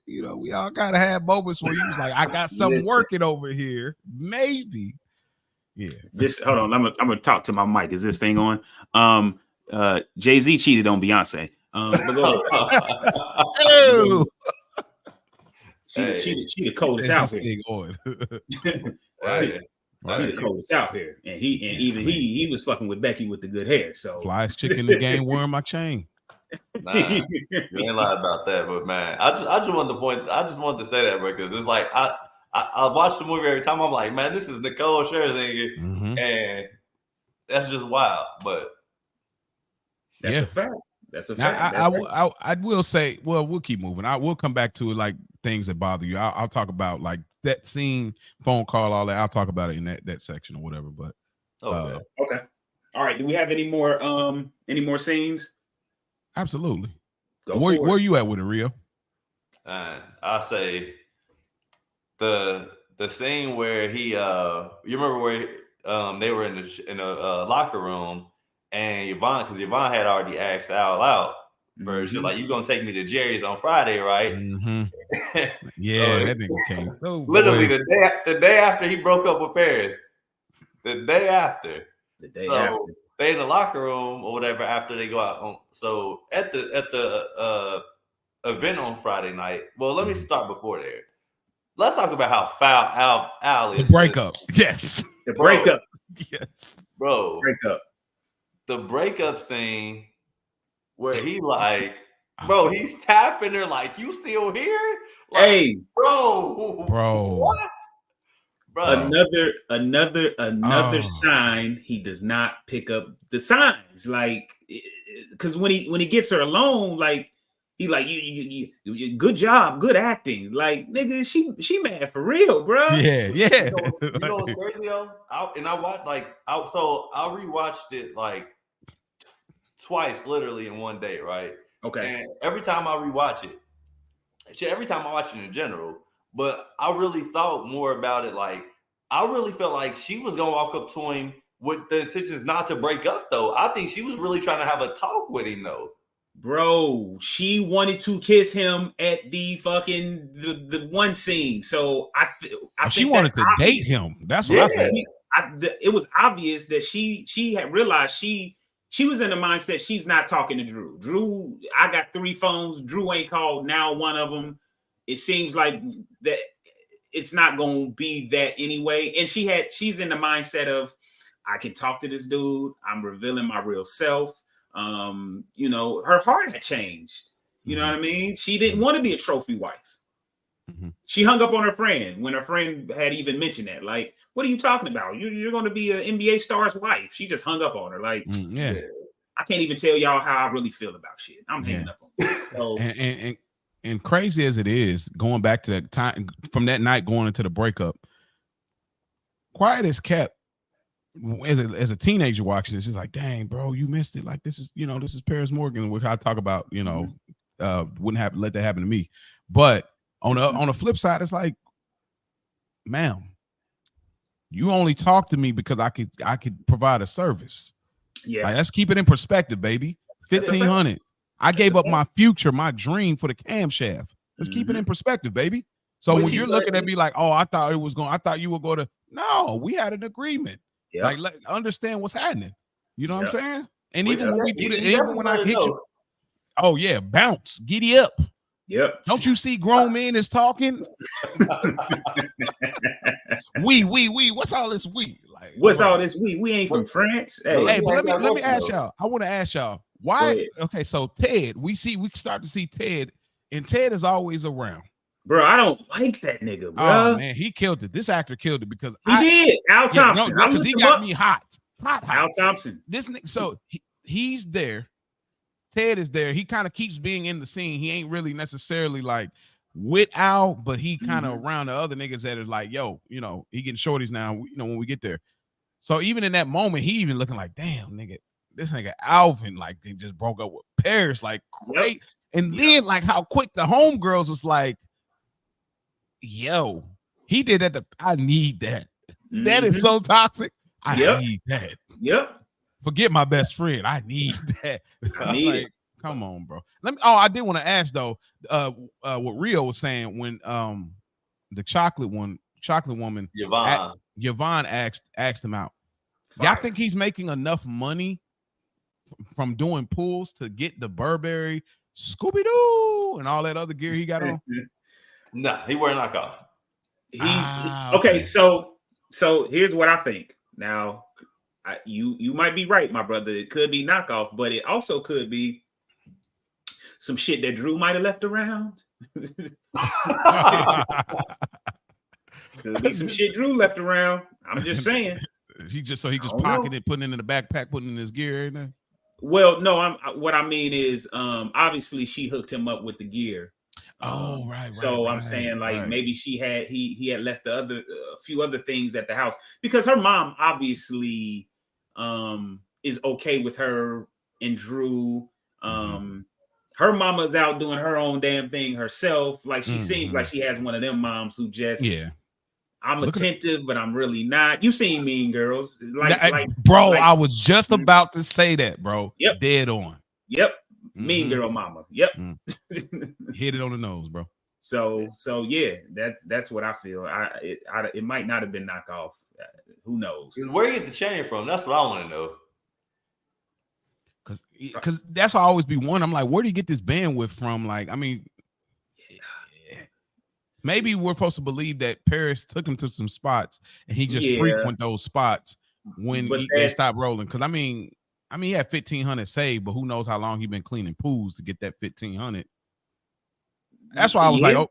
you know, we all gotta have moments where you was like, I got something working over here. Maybe. Yeah. Hold on, I'm gonna talk to my mic. Is this thing on? Jay-Z cheated on Beyonce. But go ahead. She the coldest out here. Right. She the coldest out here. And he was fucking with Becky with the good hair. So flies chicken the game wearing my chain. Nah, you ain't lie about that, but man, I just wanted to say that, bro, because it's like I watch the movie every time. I'm like, man, this is Nicole Scherzinger, and that's just wild. But that's a fact. That's a fact. I will say, well, we'll keep moving. We'll come back to like things that bother you. I'll talk about like that scene, phone call, all that. I'll talk about it in that section or whatever. But okay. All right. Do we have any more scenes? Absolutely. Where are you at with it, Rio? I say the scene where he you remember where they were in a locker room and Yvonne had already asked Al out for she was like, you gonna take me to Jerry's on Friday, right? Yeah, so that nigga came. Literally the day after he broke up with Paris. The day after. They in the locker room or whatever after they go out. So at the event on Friday night. Well, let me start before there. Let's talk about how foul Al is. The breakup. Yes. The breakup. Yes. Bro. Breakup. The breakup scene where he like, bro, he's tapping her like, you still here? Like, hey. Bro. What? Bro. Another sign he does not pick up the signs, like, because when he gets her alone, like he like you good job, good acting, like nigga, she mad for real, bro. Yeah. You know what's crazy though? I rewatched it like twice, literally in one day, right? Okay. And every time I rewatch it, every time I watch it in general, but I really thought more about it, like. I really felt like she was gonna walk up to him with the intentions not to break up, though. I think she was really trying to have a talk with him, though. Bro, she wanted to kiss him at the fucking the one scene. So I think she wanted to date him. That's what I think. It was obvious that she had realized she was in the mindset she's not talking to Drew. Drew, I got 3 phones. Drew ain't called now one of them. It seems like that. It's not going to be that anyway. And she's in the mindset of, I can talk to this dude. I'm revealing my real self. You know, her heart had changed. You know what I mean? She didn't want to be a trophy wife. She hung up on her friend when her friend had even mentioned that. Like, what are you talking about? You're going to be an NBA star's wife. She just hung up on her. Like, I can't even tell y'all how I really feel about shit. I'm hanging up on her. So, and crazy as it is, going back to that time from that night going into the breakup, quiet as kept. As a teenager watching this, it's like, dang, bro, you missed it. Like this is Paris Morgan, which I talk about. You know, wouldn't let that happen to me. But on the flip side, it's like, ma'am, you only talk to me because I could provide a service. Yeah, like, let's keep it in perspective, baby. 1,500. I gave up my future, my dream for the camshaft. Let's keep it in perspective, baby. So when you're looking at me like, oh, I thought you would go to, no, we had an agreement. Like, understand what's happening. You know what I'm saying? And even when we do it, even when I hit you, oh yeah, bounce, giddy up. Yep. Don't you see grown men is talking? we. What's all this we? Like, what's all this we? We ain't from France. Hey, but let me ask y'all. I want to ask y'all why. Okay, so Ted, we start to see Ted, and Ted is always around. Bro, I don't like that nigga, bro. Oh man, he killed it. This actor killed it because he did. Al Thompson, because he got me hot. Al Thompson. This nigga, so he's there. Ted is there. He kind of keeps being in the scene. He ain't really necessarily like with Al, but he kind of around the other niggas that are like, yo, you know, he getting shorties now, you know, when we get there. So even in that moment, he even looking like, damn, nigga, this nigga Alvin, like they just broke up with Paris, like great. And then like how quick the homegirls was like, yo, he did that. I need that. That is so toxic. I need that. Yep. Forget my best friend. I need that. I need it. Come on, bro. I did want to ask though, what Rio was saying when the chocolate woman, Yvonne asked him out. Y'all think he's making enough money from doing pulls to get the Burberry, Scooby-Doo, and all that other gear he got on? No, he wearing knockoff. Okay. So here's what I think. Now, you might be right, my brother. It could be knockoff, but it also could be some shit that Drew might have left around. Could be some shit Drew left around. I'm just saying. He just pocketed it, putting it in the backpack, putting in his gear, everything. Well, no, what I mean is, obviously she hooked him up with the gear. Right. So I'm saying like maybe he had left a few other things at the house because her mom obviously is okay with her and Drew. Her mama's out doing her own damn thing herself. Like she seems like she has one of them moms who just I'm attentive, but I'm really not. You seen Mean Girls, bro? I was just about to say that, bro. Yep, dead on. Yep. Mean Girl mama. Yep. Hit it on the nose, bro. So yeah, that's what I feel. It might not have been knockoff. Who knows? Where you get the chain from? That's what I want to know. Cause that's why I always be wondering. I'm like, where do you get this bandwidth from? Like, I mean, maybe we're supposed to believe that Paris took him to some spots and he just frequent those spots when they stopped rolling. Cause I mean, he had 1,500 saved, but who knows how long he been cleaning pools to get that 1,500. That's why I was like, oh,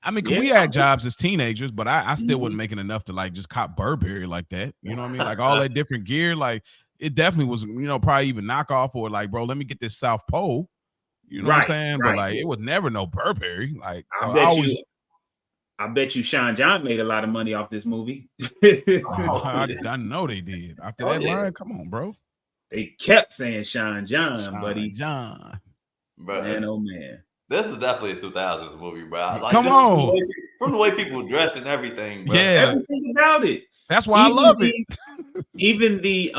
I mean, we had jobs as teenagers, but I still wasn't making enough to like just cop Burberry like that. You know what I mean? Like all that different gear, like it definitely was, you know, probably even knockoff or like, bro, let me get this South Pole. You know what I'm saying? But like, it was never no Burberry. Like, so I bet you Sean John made a lot of money off this movie. I know they did. After that line, come on, bro. They kept saying Sean John, buddy. John. Bro, man, oh man. This is definitely a 2000s movie, bro. Like, come on. From the way people dress and everything, bro. Yeah. Everything about it. That's why I love it. Even the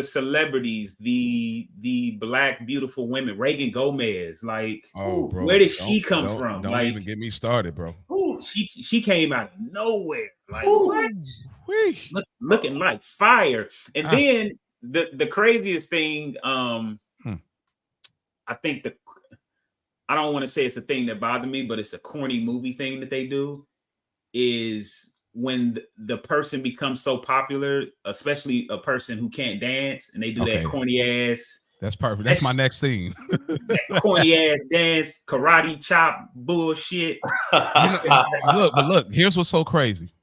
celebrities, the black beautiful women, Reagan Gomez, like, bro, where did she come from? Don't like, even get me started, bro. She came out of nowhere. Like, what? Looking like fire. And then the craziest thing, I think I don't want to say it's a thing that bothered me, but it's a corny movie thing that they do, is when the person becomes so popular, especially a person who can't dance, and they do that corny ass. That's perfect. That's my next scene. That corny ass dance, karate chop bullshit. Look, here's what's so crazy.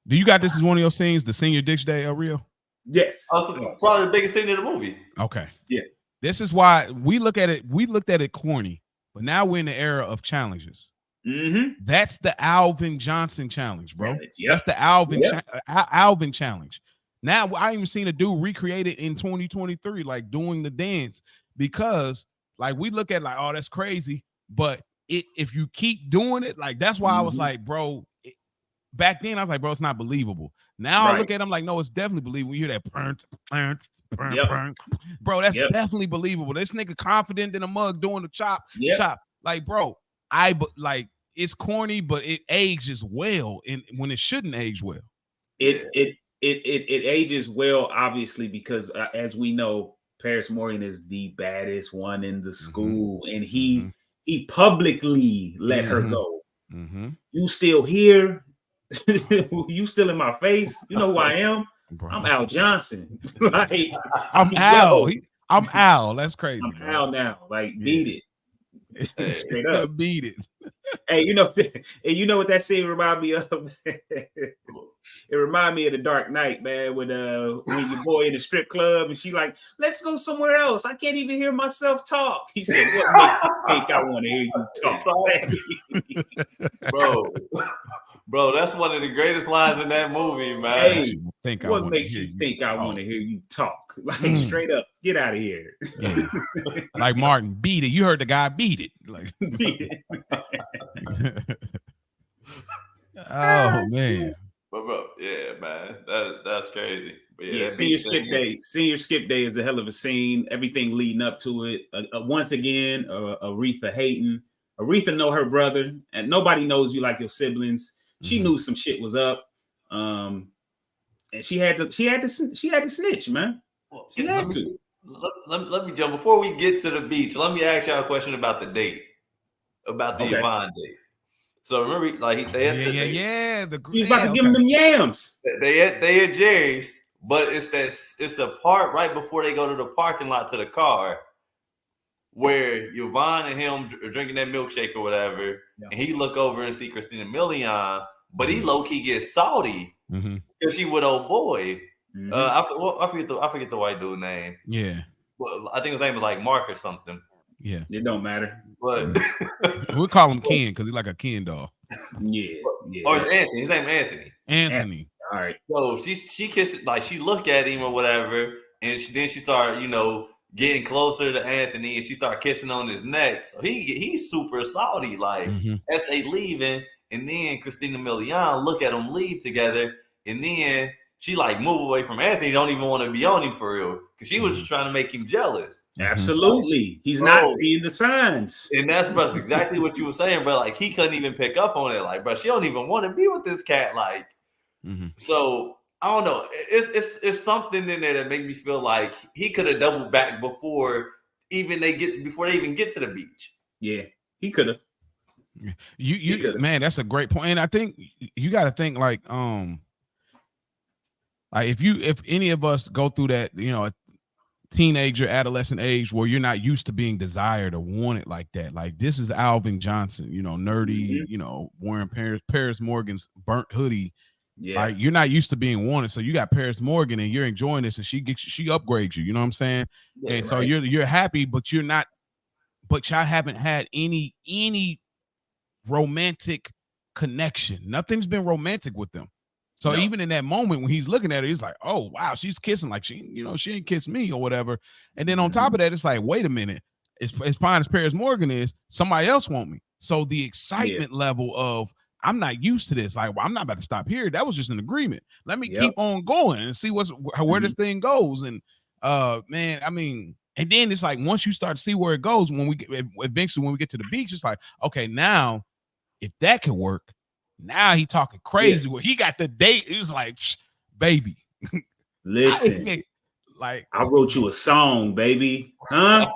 Do you got this as one of your scenes, the senior ditch day, Rio? Yes. Probably the biggest scene in the movie. Okay. Yeah. This is why we looked at it corny, but now we're in the era of challenges. That's the Alvin Johnson challenge, bro. Yep. That's the Alvin challenge. Now I even seen a dude recreate it in 2023, like doing the dance, because like we look at like, oh, that's crazy, but if you keep doing it, like that's why I was like, bro. Back then I was like, bro, it's not believable. Now I look at him like, no, it's definitely believable. You hear that bro, that's definitely believable. This nigga confident in a mug doing the chop. Like, bro, like it's corny, but it ages well, and when it shouldn't age well. It ages well, obviously, because as we know, Paris Morgan is the baddest one in the school, and he publicly let her go. You still here? You still in my face? You know who I am? Bro. I'm Al Johnson. Like I'm Al. I'm Al. That's crazy. I'm Al now. Like beat it. Straight up. Beat it. Hey, you know what that scene remind me of? It reminded me of The Dark Knight, man, when your boy in the strip club and she like, let's go somewhere else. I can't even hear myself talk. He said, what makes you think I want to hear you talk? Bro, that's one of the greatest lines in that movie, man. Hey, what makes you think I want to hear you talk? Like straight up, get out of here. Yeah. Like Martin, beat it. You heard the guy beat it. Like beat it. Oh man. But bro, yeah, man, that's crazy. But yeah, senior skip day. Senior skip day is a hell of a scene. Everything leading up to it. Once again, Aretha hating. Aretha know her brother, and nobody knows you like your siblings. She knew some shit was up, and she had to snitch, man. She had to. Let me jump before we get to the beach. Let me ask y'all a question about the date, about the Yvonne date. So remember, like they had he's about to give them yams. They had Jerry's, but it's a part right before they go to the parking lot to the car where Yvonne and him are drinking that milkshake or whatever, and he look over and see Christina Milian, but he low key gets salty because she with old boy. I forget the white dude's name. Yeah, well, I think his name was like Mark or something. Yeah, it don't matter. But we'll call him Ken because he's like a Ken doll. Yeah. Or it's Anthony. His name Anthony. Anthony. All right. So she kissed, like she looked at him or whatever, and then she started, getting closer to Anthony, and she started kissing on his neck. So he's super salty, like as they leaving, and then Christina Milian look at them leave together, and then she like move away from Anthony, don't even want to be on him for real, because she was just trying to make him jealous. Absolutely, he's not seeing the signs, and that's exactly what you were saying, bro. Like he couldn't even pick up on it, like, bro, she don't even want to be with this cat, like. So I don't know. It's something in there that made me feel like he could have doubled back before they even get to the beach. Yeah, he could have. You man, that's a great point. And I think you got to think like if any of us go through that, teenager, adolescent age where you're not used to being desired or wanted like that. Like this is Alvin Johnson, nerdy, wearing Paris Morgan's burnt hoodie. Yeah, like you're not used to being wanted, so you got Paris Morgan and you're enjoying this, and she upgrades you. You know what I'm saying? Yeah, and so you're happy, but you're not. But y'all haven't had any romantic connection. Nothing's been romantic with them. So even in that moment when he's looking at her, he's like, "Oh wow, she's kissing like she ain't kissed me or whatever." And then on top of that, it's like, "Wait a minute, as fine as Paris Morgan is, somebody else want me." So the excitement level of I'm not used to this. Like, well, I'm not about to stop here. That was just an agreement. Let me keep on going and see where this thing goes. And man, I mean, and then it's like once you start to see where it goes, eventually when we get to the beach, it's like, okay, now if that can work, now he talking crazy. Well, he got the date. It was like, baby, listen. Like I wrote you a song, baby. Huh?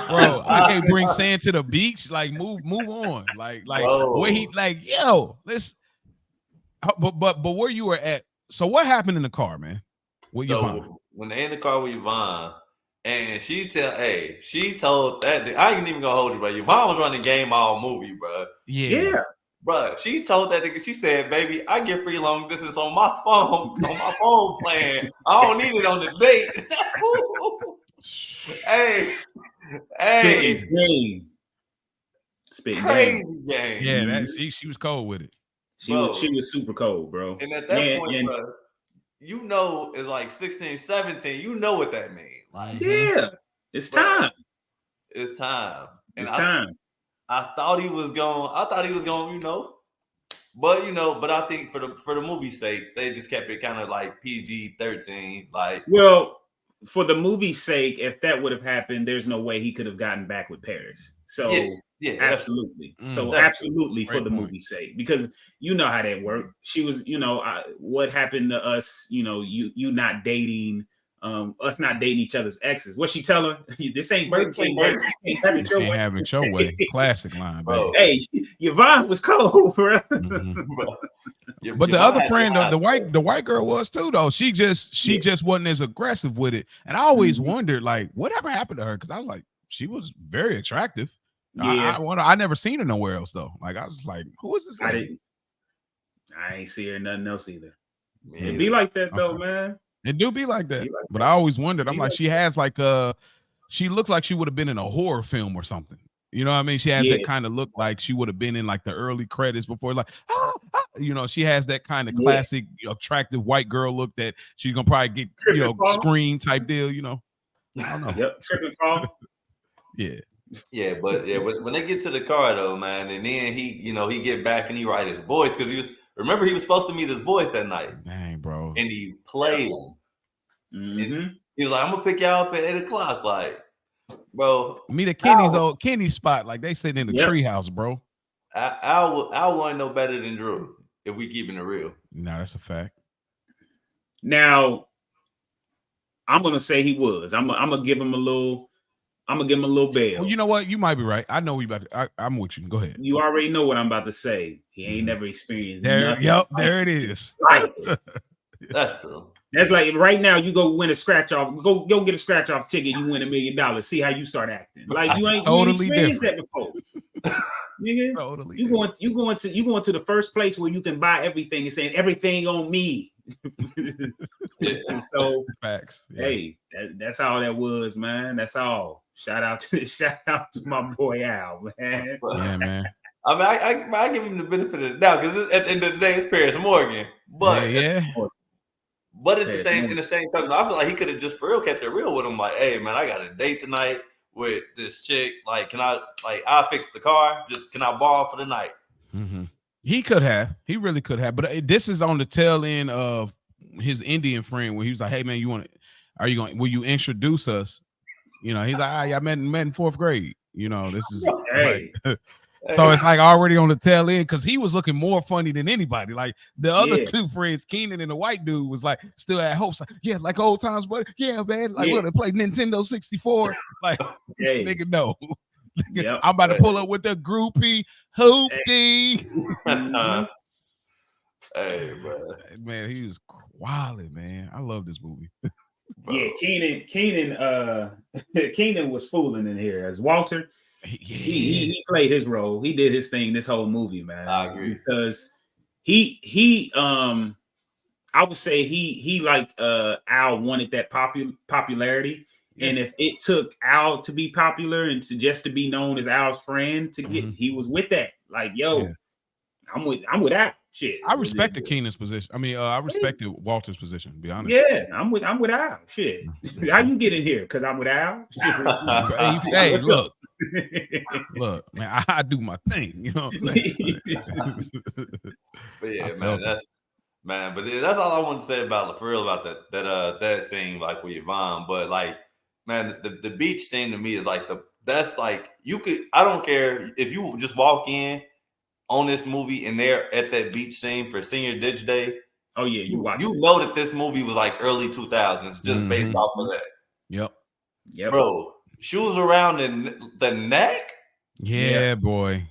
Bro, I can't bring sand to the beach. Like move on. Like where he like, yo, let's but where you were at. So what happened in the car, man? When they in the car with Yvonne, and she told that I ain't even gonna hold you, bro. Yvonne was running game all movie, bro. Yeah. Bro, she told that nigga, she said, baby, I get free long distance on my phone plan. I don't need it on the date. Hey. Spitting crazy game. Yeah, she was cold with it. She was super cold, bro. And at that point, bro, it's like 16, 17. You know what that means. Like, it's time. It's time. And it's time. I thought he was going, but I think for the movie's sake, they just kept it kind of like PG-13. Like, well, for the movie's sake, if that would have happened, there's no way he could have gotten back with Paris. So Yeah, absolutely. So that's absolutely for the movie's sake, because you know how that worked. She was, what happened to us, you not dating, us not dating each other's exes. What she tell her? This ain't Burger King. Ain't have it your way. Have it your way. Classic line, bro. Hey, your vibe was cold, bro. But the other friend, the white girl was too, though. She just wasn't as aggressive with it. And I always wondered, like, whatever happened to her? Because I was like, she was very attractive. Yeah, I never seen her nowhere else though. Like I was just like, who is this lady? I ain't see her nothing else either. It be like that though, man. It do be like that. But I always wondered. I'm like, she has like she looks like she would have been in a horror film or something. You know what I mean? She has that kind of look like she would have been in like the early credits before, like, she has that kind of classic attractive white girl look that she's gonna probably get, screen type deal, I don't know. Yep, trip and fall. Yeah, but when they get to the car though, man, and then he get back and he ride his boys, because he was supposed to meet his boys that night. Dang, bro. And he played them. Mm-hmm. He was like, I'm gonna pick y'all up at 8:00. Like, bro, meet at Kenny's spot, like they sitting in the treehouse, bro. Al wasn't no better than Drew, if we keeping it real. No, that's a fact. Now, I'm gonna say he was. I'm gonna give him a little bail. Well, you know what? You might be right. I know we about to. I'm with you. Go ahead. You already know what I'm about to say. He ain't never experienced nothing. Yep, there it is. Right. That's true. That's like right now. You go win a scratch off. Go get a scratch off ticket. You win $1 million. See how you start acting. Like you ain't totally experienced that before. Nigga, totally. You going to the first place where you can buy everything and saying everything on me. So facts. Yeah. Hey, that's all that was, man. That's all. Shout out to my boy Al, man. Yeah, man. I mean, I give him the benefit of the doubt, because at the end of the day, it's Paris Morgan. But but in the same time, I feel like he could have just for real kept it real with him. Like, hey, man, I got a date tonight with this chick. Like, I'll fix the car. Just can I borrow for the night? Mm-hmm. He could have. He really could have. But this is on the tail end of his Indian friend, where he was like, "Hey, man, will you introduce us?" He's like, I met in 4th grade. This is hey. So it's like already on the tail end, because he was looking more funny than anybody. Like the other two friends, Keenan and the white dude, was like still at hopes. Like, yeah, like old times, but yeah, man. Like what, they play Nintendo 64. Like, nigga, no. Yep. I'm about to pull up with the groupie hoopty. Hey, bro. Man, he was wilding, man. I love this movie. Yeah, Keenan was fooling in here as Walter. He played his role. He did his thing this whole movie, man. I agree, because he I would say he like Al wanted that popularity. And if it took Al to be popular and to be known as Al's friend to get, he was with that. Like, yo, I'm with Al. Shit, I respected Keenan's position. I mean, I respected Walter's position, to be honest. Yeah, I'm with Al. Shit, how you get in here? Because I'm with Al. Hey, look, man, I do my thing. You know what I'm saying? But yeah, man, but that's all I want to say about for real about that scene, like with Yvonne. But like, man, the beach scene to me is like that's like I don't care if you just walk in on this movie and they're at that beach scene for Senior Ditch Day. Oh yeah, you know that this movie was like early 2000s, just based off of that. Yep, bro. Shoes around the neck. Yeah, boy.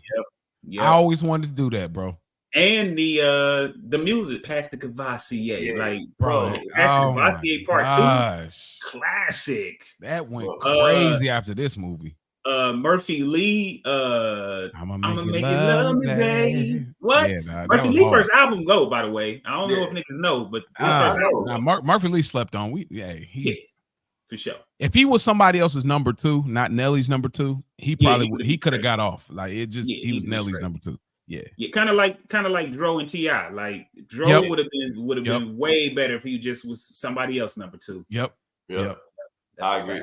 Yep. I always wanted to do that, bro. And the music, Pastor Cavassier, like, bro, Pastor Cavassier Part 2, classic. That went crazy after this movie. Murphy Lee, I'ma make you love me, babe. What? Yeah, Murphy Lee first album go, by the way. I don't know if niggas know, but his first album. Murphy Lee slept on. For sure. If he was somebody else's number 2, not Nelly's number 2, he could have got off. Like he was Nelly's number 2. Yeah, kind of like Dro and T.I. Like Dro would have been way better if he just was somebody else number 2. Yep. I agree.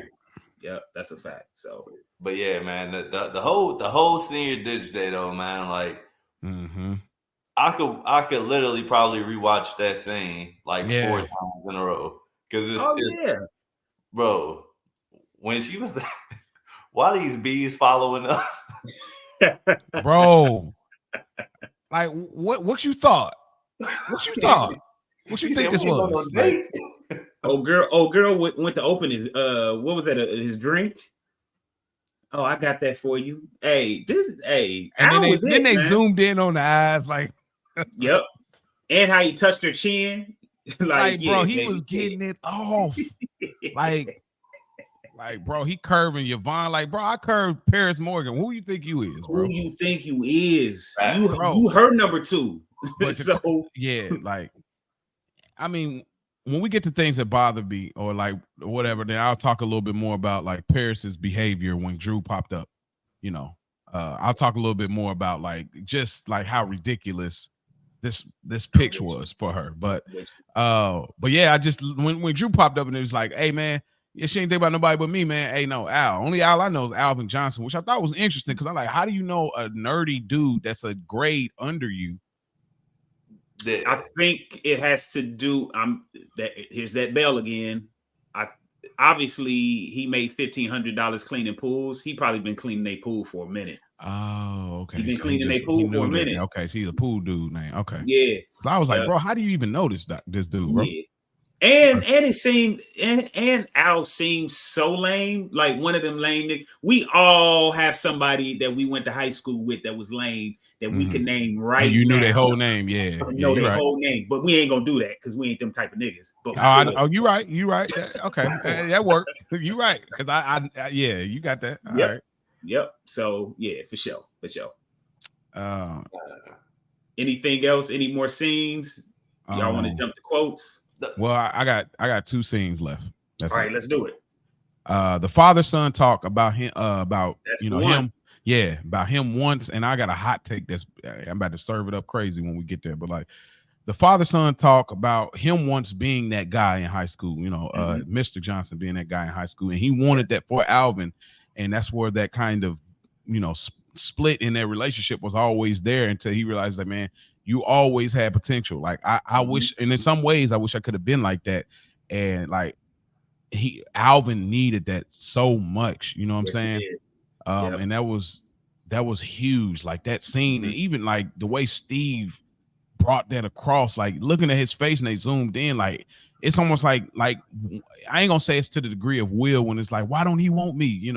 Yep, that's a fact. So, but yeah, man, the whole Senior Ditch Day though, man, like, I could literally probably rewatch that scene like 4 times in a row, because it's bro, when she was why are these bees following us? bro. Like, what you thought? What you thought? What you think this was? Like, old girl went to open his what was that? His drink. Oh, I got that for you. Hey, and Al was then it, they man. zoomed in on the eyes, like, Yep. And how he touched her chin. like, yeah, bro, he baby, was getting it off. Like, bro, he curving Yvonne. Like, bro, I curved Paris Morgan. Who you think you is, bro? Who you think you is? Bro. You her number 2. But So yeah, like, I mean, when we get to things that bother me or like whatever, then I'll talk a little bit more about like Paris's behavior when Drew popped up. You know, I'll talk a little bit more about like just like how ridiculous this pitch was for her. But yeah, I just when Drew popped up and it was like, hey man, yeah, she ain't think about nobody but me, man. Hey, no, Al. Only Al I know is Alvin Johnson, which I thought was interesting because I'm like, how do you know a nerdy dude that's a grade under you? I think it has to do. Here's that bell again. Obviously he made $1,500 cleaning pools. He probably been cleaning a pool for a minute. Oh, okay. He's been cleaning a pool for a minute. Okay, so he's a pool dude, man. Okay. Yeah. So I was like, bro, how do you even know this dude, bro? Yeah. And it seemed and Al seemed so lame, like one of them lame. We all have somebody that we went to high school with that was lame that we can name right. And you knew now. their whole name, yeah. Know their whole name, but we ain't gonna do that because we ain't them type of niggas. But you right. Okay, that worked. You right because I yeah, you got that. All right. Yep. So yeah, for sure. Anything else? Any more scenes? Y'all want to jump to quotes? Well, I got 2 scenes left. That's all right. Let's do it. The father-son talk about him about that's him. Yeah, about him once, and I got a hot take I'm about to serve it up crazy when we get there. But like the father-son talk about him once being that guy in high school, Mr. Johnson being that guy in high school, and he wanted that for Alvin, and that's where that kind of split in their relationship was always there until he realized that, man, you always had potential. Like I wish, and in some ways, I wish I could have been like that. And like Alvin needed that so much, you know what I'm saying? And that was huge. Like that scene, and even like the way Steve brought that across, like looking at his face and they zoomed in, like it's almost like I ain't gonna say it's to the degree of Will when it's like, why don't he want me?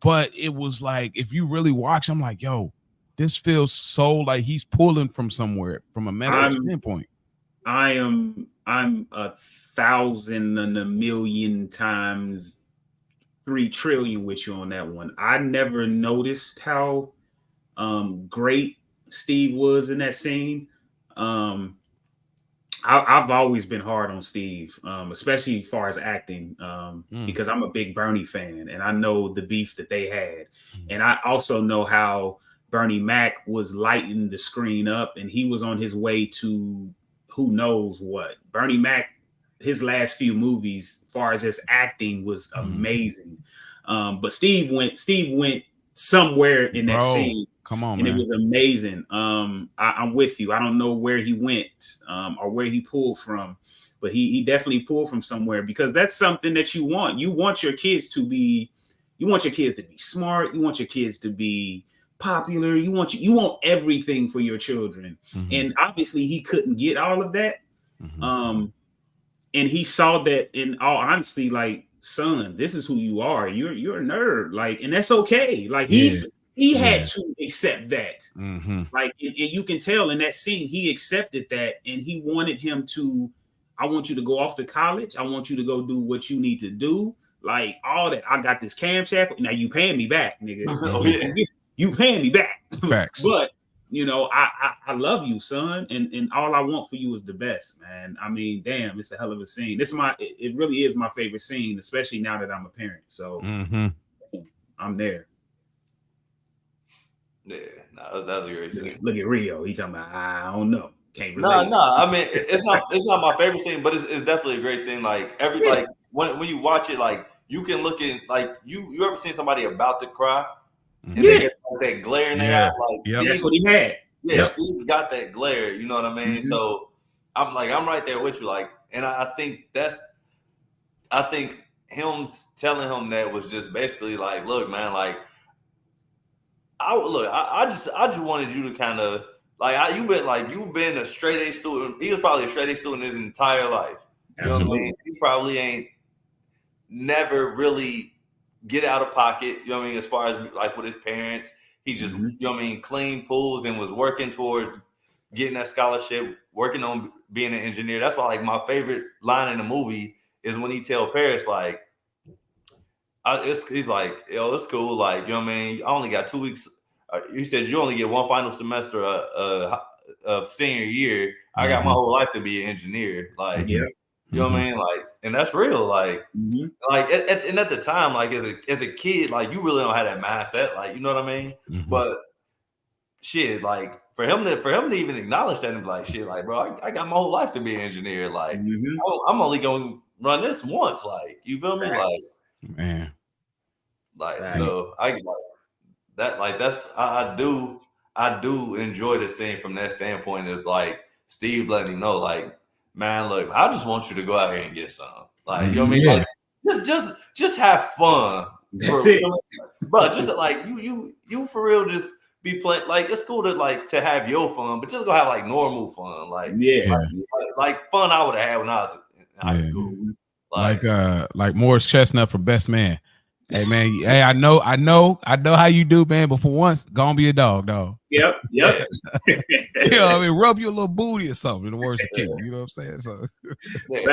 But it was like, if you really watch, I'm like, yo, this feels so like he's pulling from somewhere from a mental standpoint. I'm 1,000 and a million times 3 trillion with you on that one. I never noticed how great Steve was in that scene. I've always been hard on Steve, especially as far as acting, because I'm a big Bernie fan and I know the beef that they had. And I also know how Bernie Mac was lighting the screen up and he was on his way to who knows what. Bernie Mac, his last few movies, as far as his acting, was amazing. But Steve went somewhere in that scene. Come on, and man. It was amazing. I'm with you. I don't know where he went or where he pulled from, but he definitely pulled from somewhere, because that's something that you want. You want your kids to be smart. You want your kids to be popular. You want everything for your children. And obviously he couldn't get all of that. And he saw that, in all honesty, like, son, this is who you are. You're a nerd. Like, and that's okay. Like he had to accept that. Like, and you can tell in that scene, he accepted that, and he wanted him to, I want you to go off to college. I want you to go do what you need to do. Like, all that. I got this camshaft. Now you paying me back, nigga. You paying me back. Facts. But I love you, son, and all I want for you is the best, man. I mean, damn, it's a hell of a scene. It really is my favorite scene, especially now that I'm a parent. So I'm there. Yeah, no, that's a great scene. Look at Rio. He talking about, I don't know. Can't relate. No. I mean, it's not my favorite scene, but it's definitely a great scene. Like like when you watch it, like you can look at, like you ever seen somebody about to cry? And they get that glare in their eye. Like, that's what he had. Yeah, Steve got that glare. You know what I mean? So I'm right there with you. Like, and I think him telling him that was just basically like, look, man, like, I just wanted you to kind of you've been a straight A student. He was probably a straight A student his entire life. You know what I mean? He probably ain't never really get out of pocket. You know what I mean? As far as like with his parents, he just you know what I mean, cleaned pools and was working towards getting that scholarship, working on being an engineer. That's why like my favorite line in the movie is when he tell Paris like, he's like, yo, it's cool. Like, you know what I mean? I only got 2 weeks. He said you only get one final semester of senior year. I got my whole life to be an engineer. Like, you know what I mean? Like, and that's real. Like, like at the time, like as a kid, like you really don't have that mindset. Like, you know what I mean? But shit, like for him to even acknowledge that and be like, shit, like, bro, I got my whole life to be an engineer. Like, I'm only going to run this once. Like, you feel me? Like, man. Like, so I like that, like that's I do enjoy the scene from that standpoint of like Steve letting him know, like, man, look, I just want you to go out here and get some. Like, you know what I mean? Like, just have fun. That's it. But just like you for real, just be playing. Like, it's cool to have your fun, but just go have like normal fun. Like, like fun I would have had when I was in high school. Like Morris Chestnut for Best Man. Hey man, hey, I know how you do, man. But for once, gonna be a dog. Yep. You know what I mean? Rub your little booty or something. The worst kid. You know what I'm saying? So, but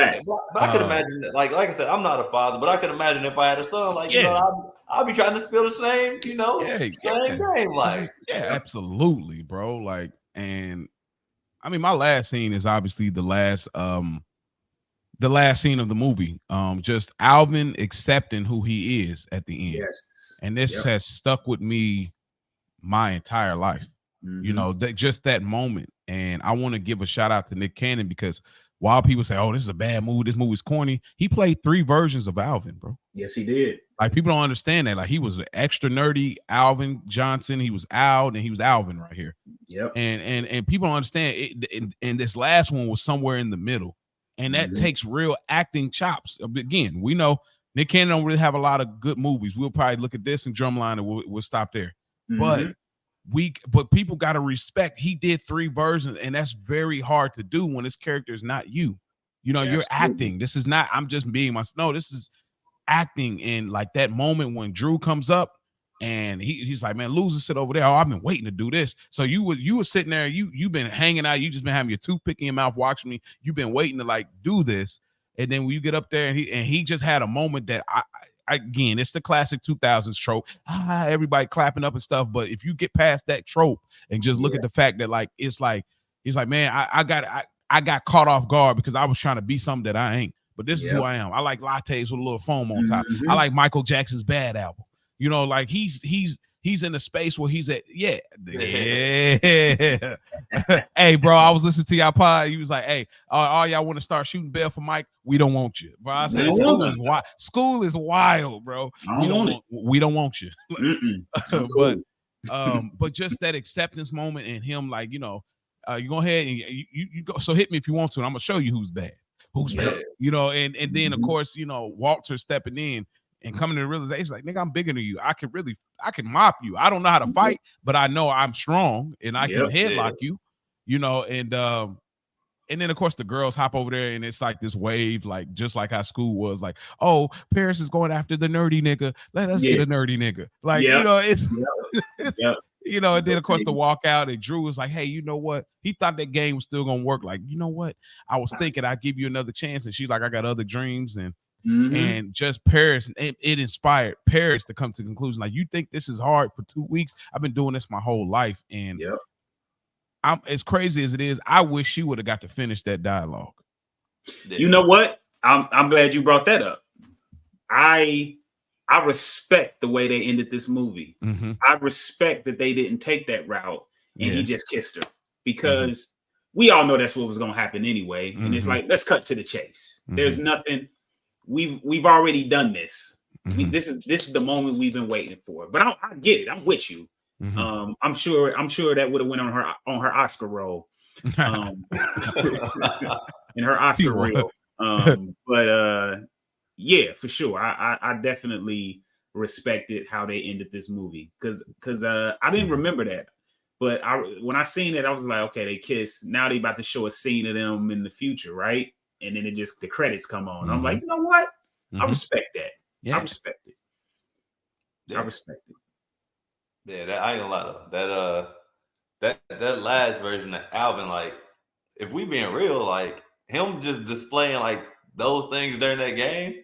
I could imagine that. Like I said, I'm not a father, but I could imagine if I had a son, like you know, I'll be trying to spill the same, you know, same game. Like, absolutely, bro. Like, and I mean, my last scene is obviously the last scene of the movie, just Alvin accepting who he is at the end. And this has stuck with me my entire life. You know, just that moment. And I want to give a shout out to Nick Cannon, because while people say, oh, this is a bad movie, this movie's corny, he played 3 versions of Alvin, bro. Yes, he did. Like, people don't understand that. Like, he was an extra nerdy Alvin Johnson, he was Al, and he was Alvin right here. And people don't understand it. And this last one was somewhere in the middle. And that takes real acting chops. Again, we know Nick Cannon don't really have a lot of good movies. We'll probably look at this and Drumline and we'll stop there. But people got to respect, he did 3 versions, and that's very hard to do when this character is not you. You know, you're acting. This is not, I'm just being myself. No, this is acting. And like that moment when Drew comes up and he's like, man, loser, sit over there. Oh, I've been waiting to do this. So you were sitting there, you've been hanging out, you just been having your toothpick in your mouth watching me. You've been waiting to like do this. And then when you get up there and he just had a moment that I again, it's the classic 2000s trope. Everybody clapping up and stuff. But if you get past that trope and just look at the fact that like, it's like, he's like, man, I got caught off guard because I was trying to be something that I ain't. But this is who I am. I like lattes with a little foam on top. I like Michael Jackson's Bad album. You know, like he's in a space where he's at. Hey, bro, I was listening to y'all pod. He was like, hey, all y'all want to start shooting bail for Mike? We don't want you, bro. I said, Skool is wild, bro. We don't want you. But just that acceptance moment and him, like, you know, you go ahead and you go. So hit me if you want to, and I'm gonna show you who's bad. You know, and then of course, you know, Walter stepping in and coming to the realization, like, nigga, I'm bigger than you. I can mop you. I don't know how to fight, but I know I'm strong and I can headlock you, you know, and then of course the girls hop over there and it's like this wave, like just like how Skool was like, oh, Paris is going after the nerdy nigga. Let us get a nerdy nigga. Like, you know, it's you know, and then of course the walkout and Drew was like, hey, you know what? He thought that game was still gonna work. Like, you know what? I was thinking I'd give you another chance. And she's like, I got other dreams. And just Paris, it inspired Paris to come to the conclusion, like, you think this is hard for 2 weeks? I've been doing this my whole life. And I'm as crazy as it is, I wish she would have got to finish that dialogue. You know what? I'm glad you brought that up. I respect the way they ended this movie. I respect that they didn't take that route and he just kissed her, because we all know that's what was going to happen anyway. And it's like, let's cut to the chase. There's nothing. We've already done this. This is the moment we've been waiting for. But I get it. I'm with you. I'm sure that would have went on her Oscar role, in her Oscar reel. But yeah, for sure. I definitely respected how they ended this movie because I didn't remember that, but when I seen it, I was like, okay, they kiss. Now they about to show a scene of them in the future, right? And then the credits come on. I'm like, you know what? I respect that. Yeah. I respect it. Yeah. I respect it. Yeah, I ain't gonna lie though. That last version of Alvin, like, if we being real, like him just displaying like those things during that game,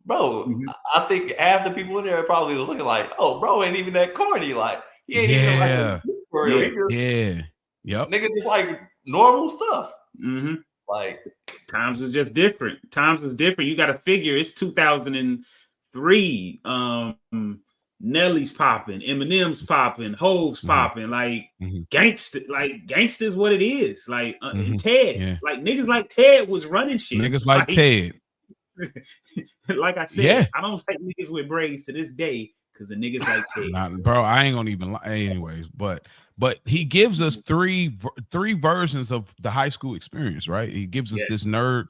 bro. I think half the people in there probably was looking like, oh, bro, ain't even that corny. Like he ain't even like for real. He just nigga just like normal stuff. Like times was just different. You got to figure it's 2003. Nelly's popping, Eminem's popping, Hove's popping, like gangster's what it is. Like and Ted, like niggas like Ted was running shit. Niggas like Ted. Like I said, I don't like niggas with braids to this day because the niggas like Ted. Bro, I ain't gonna even lie. Anyways, but he gives us three versions of the high school experience, right? He gives us this nerd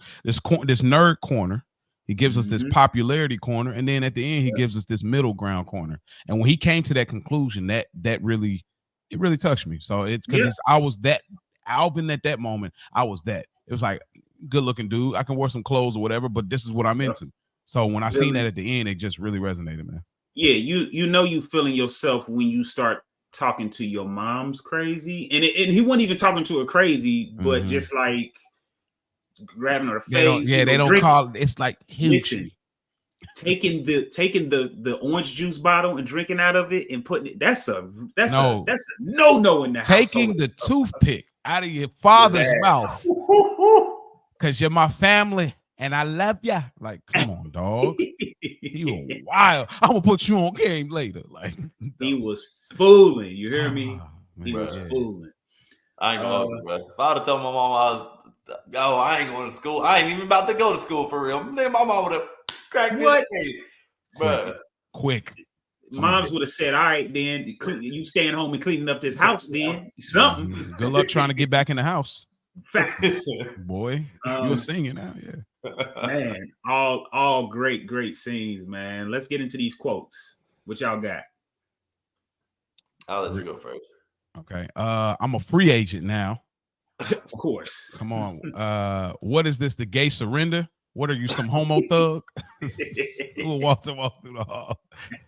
corner. He gives us this popularity corner, and then at the end, he gives us this middle ground corner. And when he came to that conclusion, that really touched me. So it's because I was that Alvin at that moment. I was that. It was like, good looking dude. I can wear some clothes or whatever, but this is what I'm into. So when I seen that at the end, it just really resonated, man. Yeah, you feeling yourself when you start talking to your mom's crazy, and he wasn't even talking to her crazy, but just like grabbing her face. They don't call it. It's like listen, taking the orange juice bottle and drinking out of it and putting it. That's a no in the taking household. The toothpick out of your father's mouth because you're my family and I love ya. Like, come on, dog. He was wild. I'm gonna put you on game later. Like, he was fooling. You hear me? He was fooling. I ain't gonna hold you, bro. If I'd have told my mom I ain't going to school. I ain't even about to go to school for real. Then my mom would have cracked what? But quick. Moms would have said, all right, then you staying home and cleaning up this house, then something. Good luck trying to get back in the house. Facts. Boy, you're singing now, Man, all great scenes, man. Let's get into these quotes. What y'all got? I'll let you go first. Okay. I'm a free agent now. Of course. Come on. What is this? The gay surrender? What are you, some homo thug? Walk through the hall.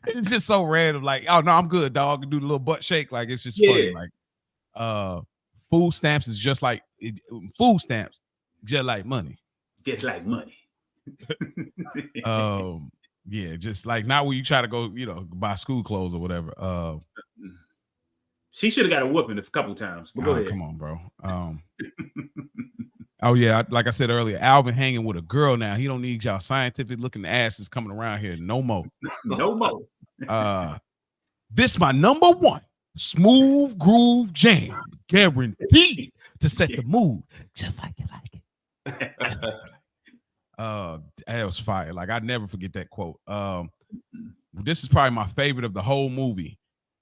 It's just so random. Like, oh no, I'm good, dog. Do the little butt shake. Like, it's just funny. Like, food stamps is just like food stamps, just like money. Just like money. Yeah, just like not when you try to go, buy school clothes or whatever. She should have got a whooping a couple times. But go ahead. Come on, bro. Oh yeah, like I said earlier, Alvin hanging with a girl now. He don't need y'all scientific looking asses coming around here no more. No more. This my number one smooth groove jam, guaranteed to set the mood just like you like it. That was fire. Like, I'd never forget that quote. This is probably my favorite of the whole movie.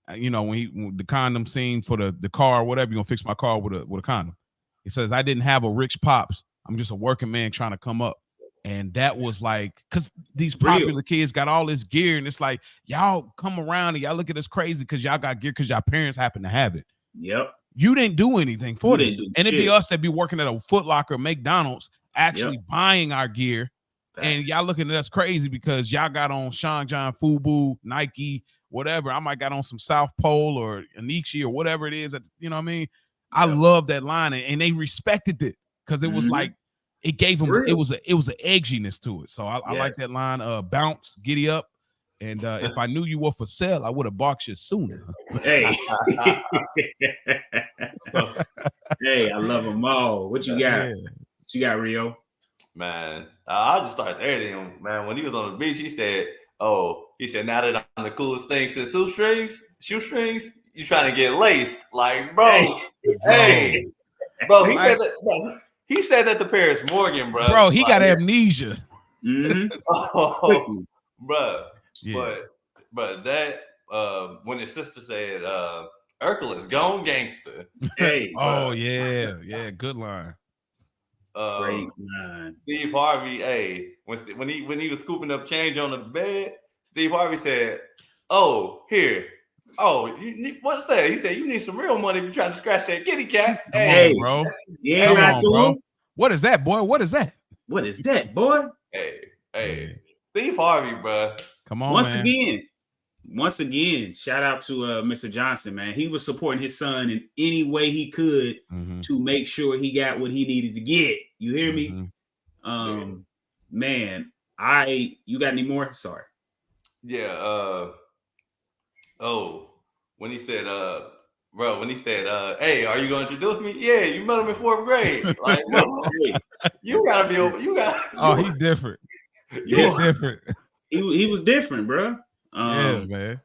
When the condom scene for the car or whatever, you're gonna fix my car with a condom. He says, I didn't have a rich pops. I'm just a working man trying to come up. And that was like, because these popular kids got all this gear, and it's like, y'all come around and y'all look at us crazy because y'all got gear because y'all parents happen to have it. Yep. You didn't do anything for this. And it'd be us that be working at a Foot Locker, McDonald's, actually buying our gear. Facts. And y'all looking at us crazy because y'all got on Sean John, Fubu, Nike, whatever. I might got on some South Pole or Anichi or whatever it is. You know what I mean? I love that line, and they respected it because it was like it gave them it was an edginess to it. So I like that line. Bounce, giddy up, and if I knew you were for sale, I would have bought you sooner. Hey, hey, I love them all. What you got? What you got, Rio? Man, I'll just start there. Then, man, when he was on the beach, he said, now that I'm the coolest thing since shoestrings, you trying to get laced. Like, bro, hey, bro, he said that. Bro, he said that to Paris Morgan, bro. Bro, he got amnesia. Oh, bro. Yeah. But that when his sister said, Urkel is gone gangster. Hey, oh yeah, good line. Great line. Steve Harvey, hey, when he was scooping up change on the bed, Steve Harvey said, "Oh, here. Oh, what's that?" He said, "You need some real money if you're trying to scratch that kitty cat." Come Hey, on, bro. You ain't lied to bro. him. What is that, boy? What is that? What is that, boy? Hey. Steve Harvey, bro. Come on, Once again, shout out to Mr. Johnson, man. He was supporting his son in any way he could to make sure he got what he needed to get. You hear me? Man, you got any more? Sorry. Yeah. When he said, "Hey, are you going to introduce me?" Yeah, you met him in 4th grade. Like, bro, you gotta be over. He's different. He's different. He was different, bro. Yeah, man.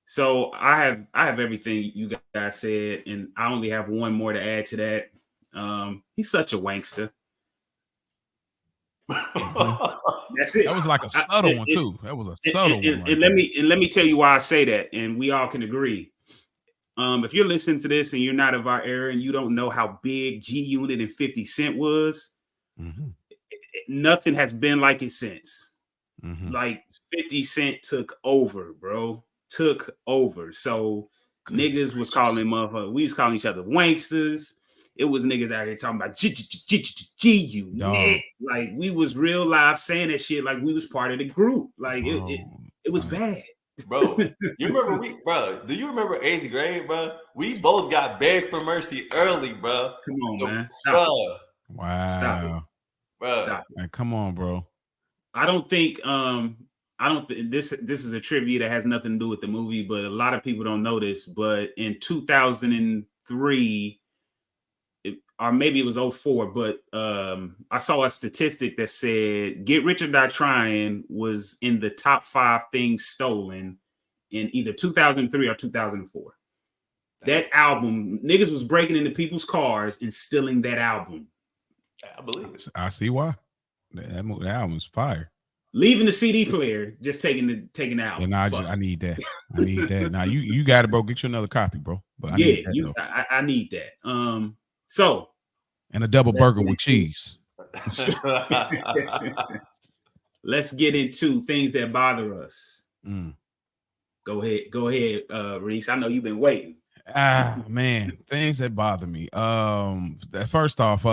So I have everything you guys said, and I only have one more to add to that. He's such a wankster. That's it. That was like a subtle one too. That was a subtle one. And let me tell you why I say that, and we all can agree. If you're listening to this and you're not of our era and you don't know how big G Unit and 50 Cent was, nothing has been like it since. Like 50 Cent took over, bro. Took over. So niggas was calling motherfuckers. We was calling each other wanksters. It was niggas out here talking about G Unit. Like we was real live saying that shit like we was part of the group. Like it was bad. Bro, you remember do you remember 8th grade, bro? We both got begged for mercy early, bro. Come on, man. Stop it. Wow. Stop it. Bro. Stop it. Man, come on, bro. I don't think this is a trivia that has nothing to do with the movie, but a lot of people don't know this. But in 2003, or maybe it was 2004, but I saw a statistic that said Get Rich or Die Trying was in the top 5 things stolen in either 2003 or 2004. That album, niggas was breaking into people's cars and stealing that album. I believe it. I see why. That album's fire. Leaving the CD player, just taking the album. Yeah, I need that. I need that. Now you got it, bro. Get you another copy, bro. But I need that, I need that. So and a double burger with cheese. Let's get into things that bother us. Go ahead, Reese. I know you've been waiting. Man, things that bother me. First off,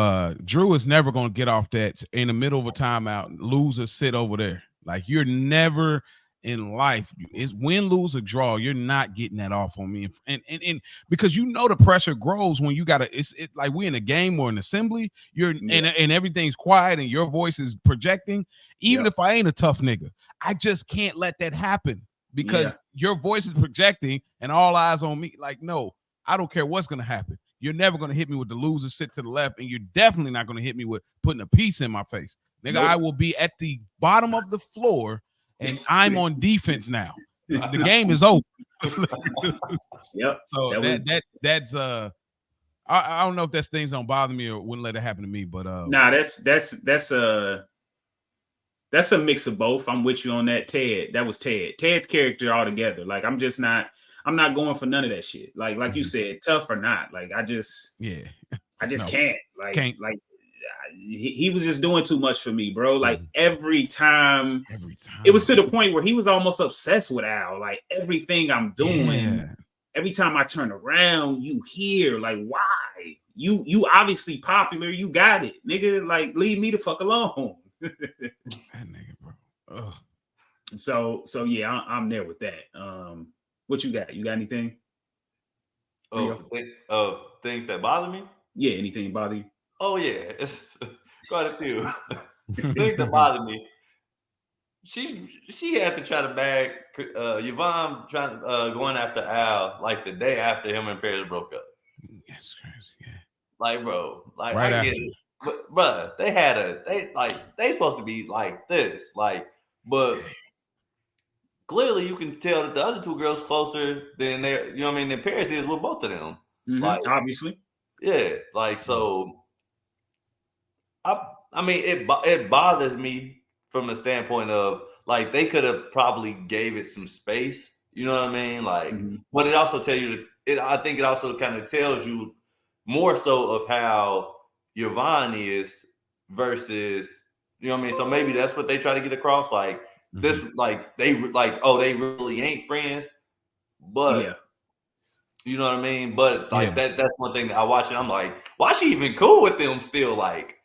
Drew is never gonna get off that in the middle of a timeout. Loser, sit over there. Like you're never in life. It's win, lose, or draw. You're not getting that off on me, and because you know the pressure grows when you gotta. It's like we in a game or an assembly. And everything's quiet and your voice is projecting. Even if I ain't a tough nigga, I just can't let that happen. Because your voice is projecting and all eyes on me. Like, no, I don't care what's going to happen. You're never going to hit me with the loser sit to the left, and you're definitely not going to hit me with putting a piece in my face. Nigga, I will be at the bottom of the floor, and I'm on defense now. The game is over. So that's I don't know if that's things don't bother me or wouldn't let it happen to me, but nah, that's a mix of both. I'm with you on that. That was Ted's character altogether. Like I'm not going for none of that shit. Like you said, tough or not. Like I just can't. Like he was just doing too much for me, bro. Like every time it was to the point where he was almost obsessed with Al. Like everything I'm doing, every time I turn around, you hear like, why? You obviously popular. You got it, nigga. Like leave me the fuck alone. That nigga, bro. Ugh. So yeah, I'm there with that. What you got? You got anything? Things that bother me? Yeah, anything bother you? Oh yeah, it's quite a few things that bother me. She had to try to bag Yvonne going after Al like the day after him and Paris broke up. That's crazy. Yeah. Like, bro, like right I get it. But, bruh, they supposed to be like this, like, but clearly you can tell that the other two girls closer than than Paris is with both of them. Like, obviously, yeah, like so. I mean, it bothers me from the standpoint of like they could have probably gave it some space. You know what I mean? Like, but it also tells you I think it also kind of tells you more so of how Yvonne is versus, you know what I mean? So maybe that's what they try to get across. Like, this like they really ain't friends, but you know what I mean. But like that's one thing that I watch and I'm like, why is she even cool with them still? Like,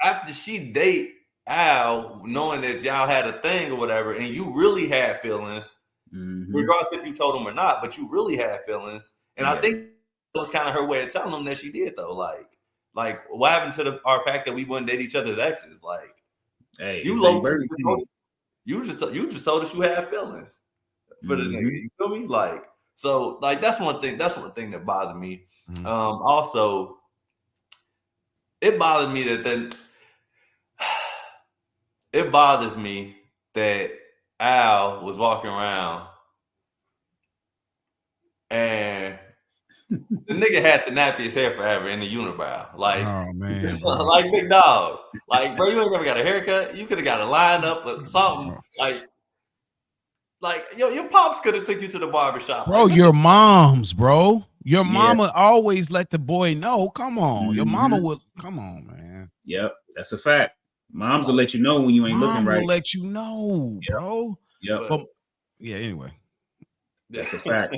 after she date Al, knowing that y'all had a thing or whatever, and you really had feelings, regardless if you told him or not, but you really had feelings, and I think it was kind of her way of telling him that she did though. Like what happened to our fact that we wouldn't date each other's exes? Like, hey, you just told us you had feelings for the nigga. You feel me? Like, so like that's one thing that bothered me. Also, it bothered me it bothers me that Al was walking around and the nigga had the nappiest hair forever in the unibrow. Like, oh man, like big dog. Like, bro, you ain't never got a haircut. You could have got a line up or something. Like your pops could have took you to the barbershop. Bro, like, your mom's, bro. Your mama always let the boy know. Come on. Your mama will. Come on, man. Yep, that's a fact. Moms will let you know when you ain't looking right. Will let you know, bro. Yep. But, anyway. That's a fact.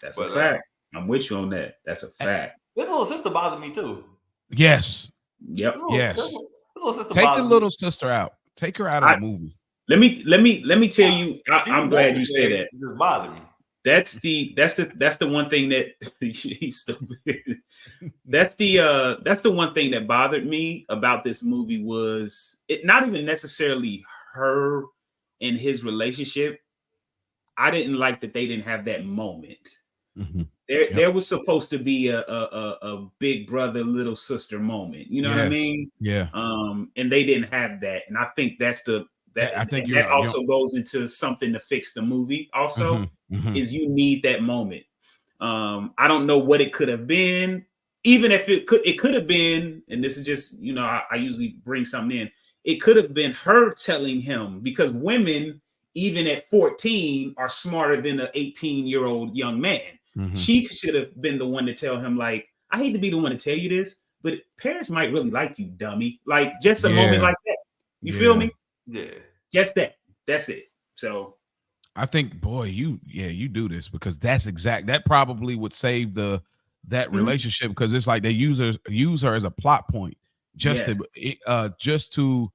That's a fact. I'm with you on that. That's a fact. This little sister bothers me too. Yes. Yep. Yes. This little sister Take the little sister out. Take her out of the movie. Let me tell you. I'm glad you said that. It just bothered me. That's the one thing that he's stupid. That's the one thing that bothered me about this movie was it not even necessarily her and his relationship. I didn't like that they didn't have that moment. There was supposed to be a big brother, little sister moment. You know what I mean? Yeah. And they didn't have that. And I think that also goes into something to fix the movie. Also, is you need that moment. I don't know what it could have been. Even if it could have been, and this is just, I usually bring something in. It could have been her telling him, because women, even at 14, are smarter than an 18-year-old young man. She should have been the one to tell him, like, I hate to be the one to tell you this, but parents might really like you, dummy. Like, just a moment like that. You feel me? Yeah. Just that. That's it. So I think, boy, you do this because that probably would save that relationship, because it's like they use her as a plot point just to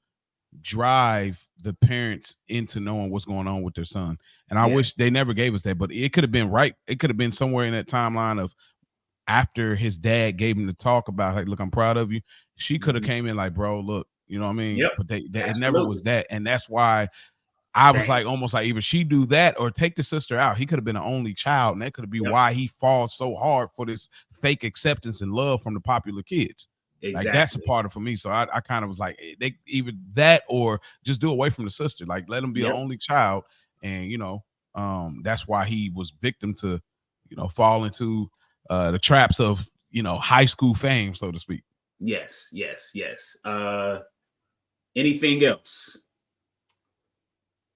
drive the parents into knowing what's going on with their son. And I wish they never gave us that, but it could have been right. It could have been somewhere in that timeline of after his dad gave him the talk about, like, look, I'm proud of you. She could have came in like, bro, look, you know what I mean? But it never was that. And that's why I was like, almost like, either she do that or take the sister out. He could have been an only child, and that could be why he falls so hard for this fake acceptance and love from the popular kids. Exactly. Like, that's a part of for me. So I kind of was like, they either that or just do away from the sister. Like, let him be an only child, and that's why he was victim to, fall into the traps of high school fame, so to speak. Yes. Anything else?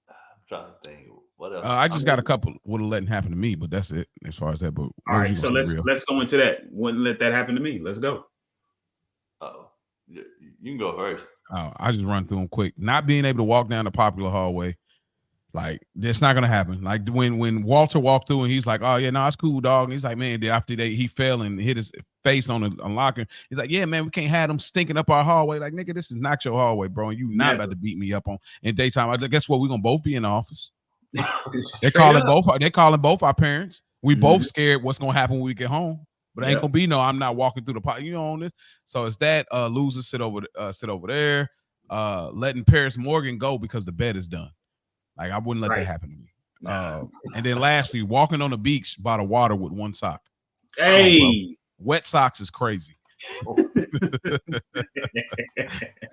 I'm trying to think. What else? I just got a couple would have let it happen to me, but that's it as far as that. But all right, so let's go into that. Wouldn't let that happen to me. Let's go. Oh, you can go first. Oh, I just run through them quick. Not being able to walk down the popular hallway, like, that's not gonna happen. Like, when Walter walked through and he's like, "Oh yeah, no, it's cool, dog." And he's like, "Man, after he fell and hit his face on a locker," he's like, "Yeah, man, we can't have them stinking up our hallway." Like, nigga, this is not your hallway, bro. And you not about to beat me up on in daytime. I guess what, we're gonna both be in the office. They're calling both our parents. We both scared what's gonna happen when we get home. But ain't gonna be no, I'm not walking through the pot. On this. So it's that loser sit over there, letting Paris Morgan go because the bet is done. Like, I wouldn't let that happen to me. And then lastly, walking on the beach by the water with one sock. Hey, wet socks is crazy.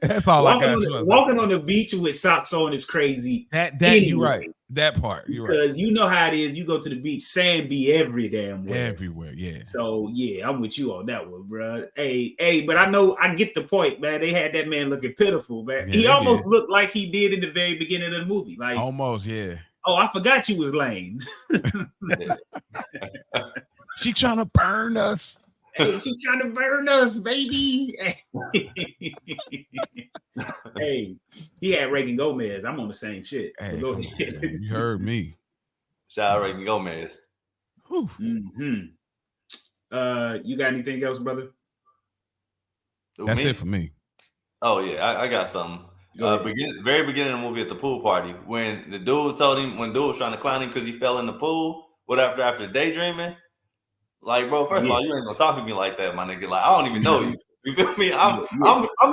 That's all I got. Walking on the beach with socks on is crazy. That anyway. You're right. That part. You're because right. You know how it is. You go to the beach, sand be every damn way. Everywhere, yeah. So yeah, I'm with you on that one, bro. Hey, but I get the point, man. They had that man looking pitiful, man. Yeah, he almost looked like he did in the very beginning of the movie. Like, almost, yeah. Oh, I forgot you was lame. She trying to burn us. Hey, she trying to burn us, baby. Hey, he had Reagan Gomez. I'm on the same shit. Hey, Go come ahead. on, man. You heard me. Shout out Reagan Gomez. Mm-hmm. You got anything else, brother? That's it for me. Oh yeah, I got something. Very beginning of the movie at the pool party when the dude told him when dude was trying to clown him because he fell in the pool. After daydreaming, like bro, first of all, you ain't gonna talk to me like that, my nigga. Like I don't even know you. You feel me? I'm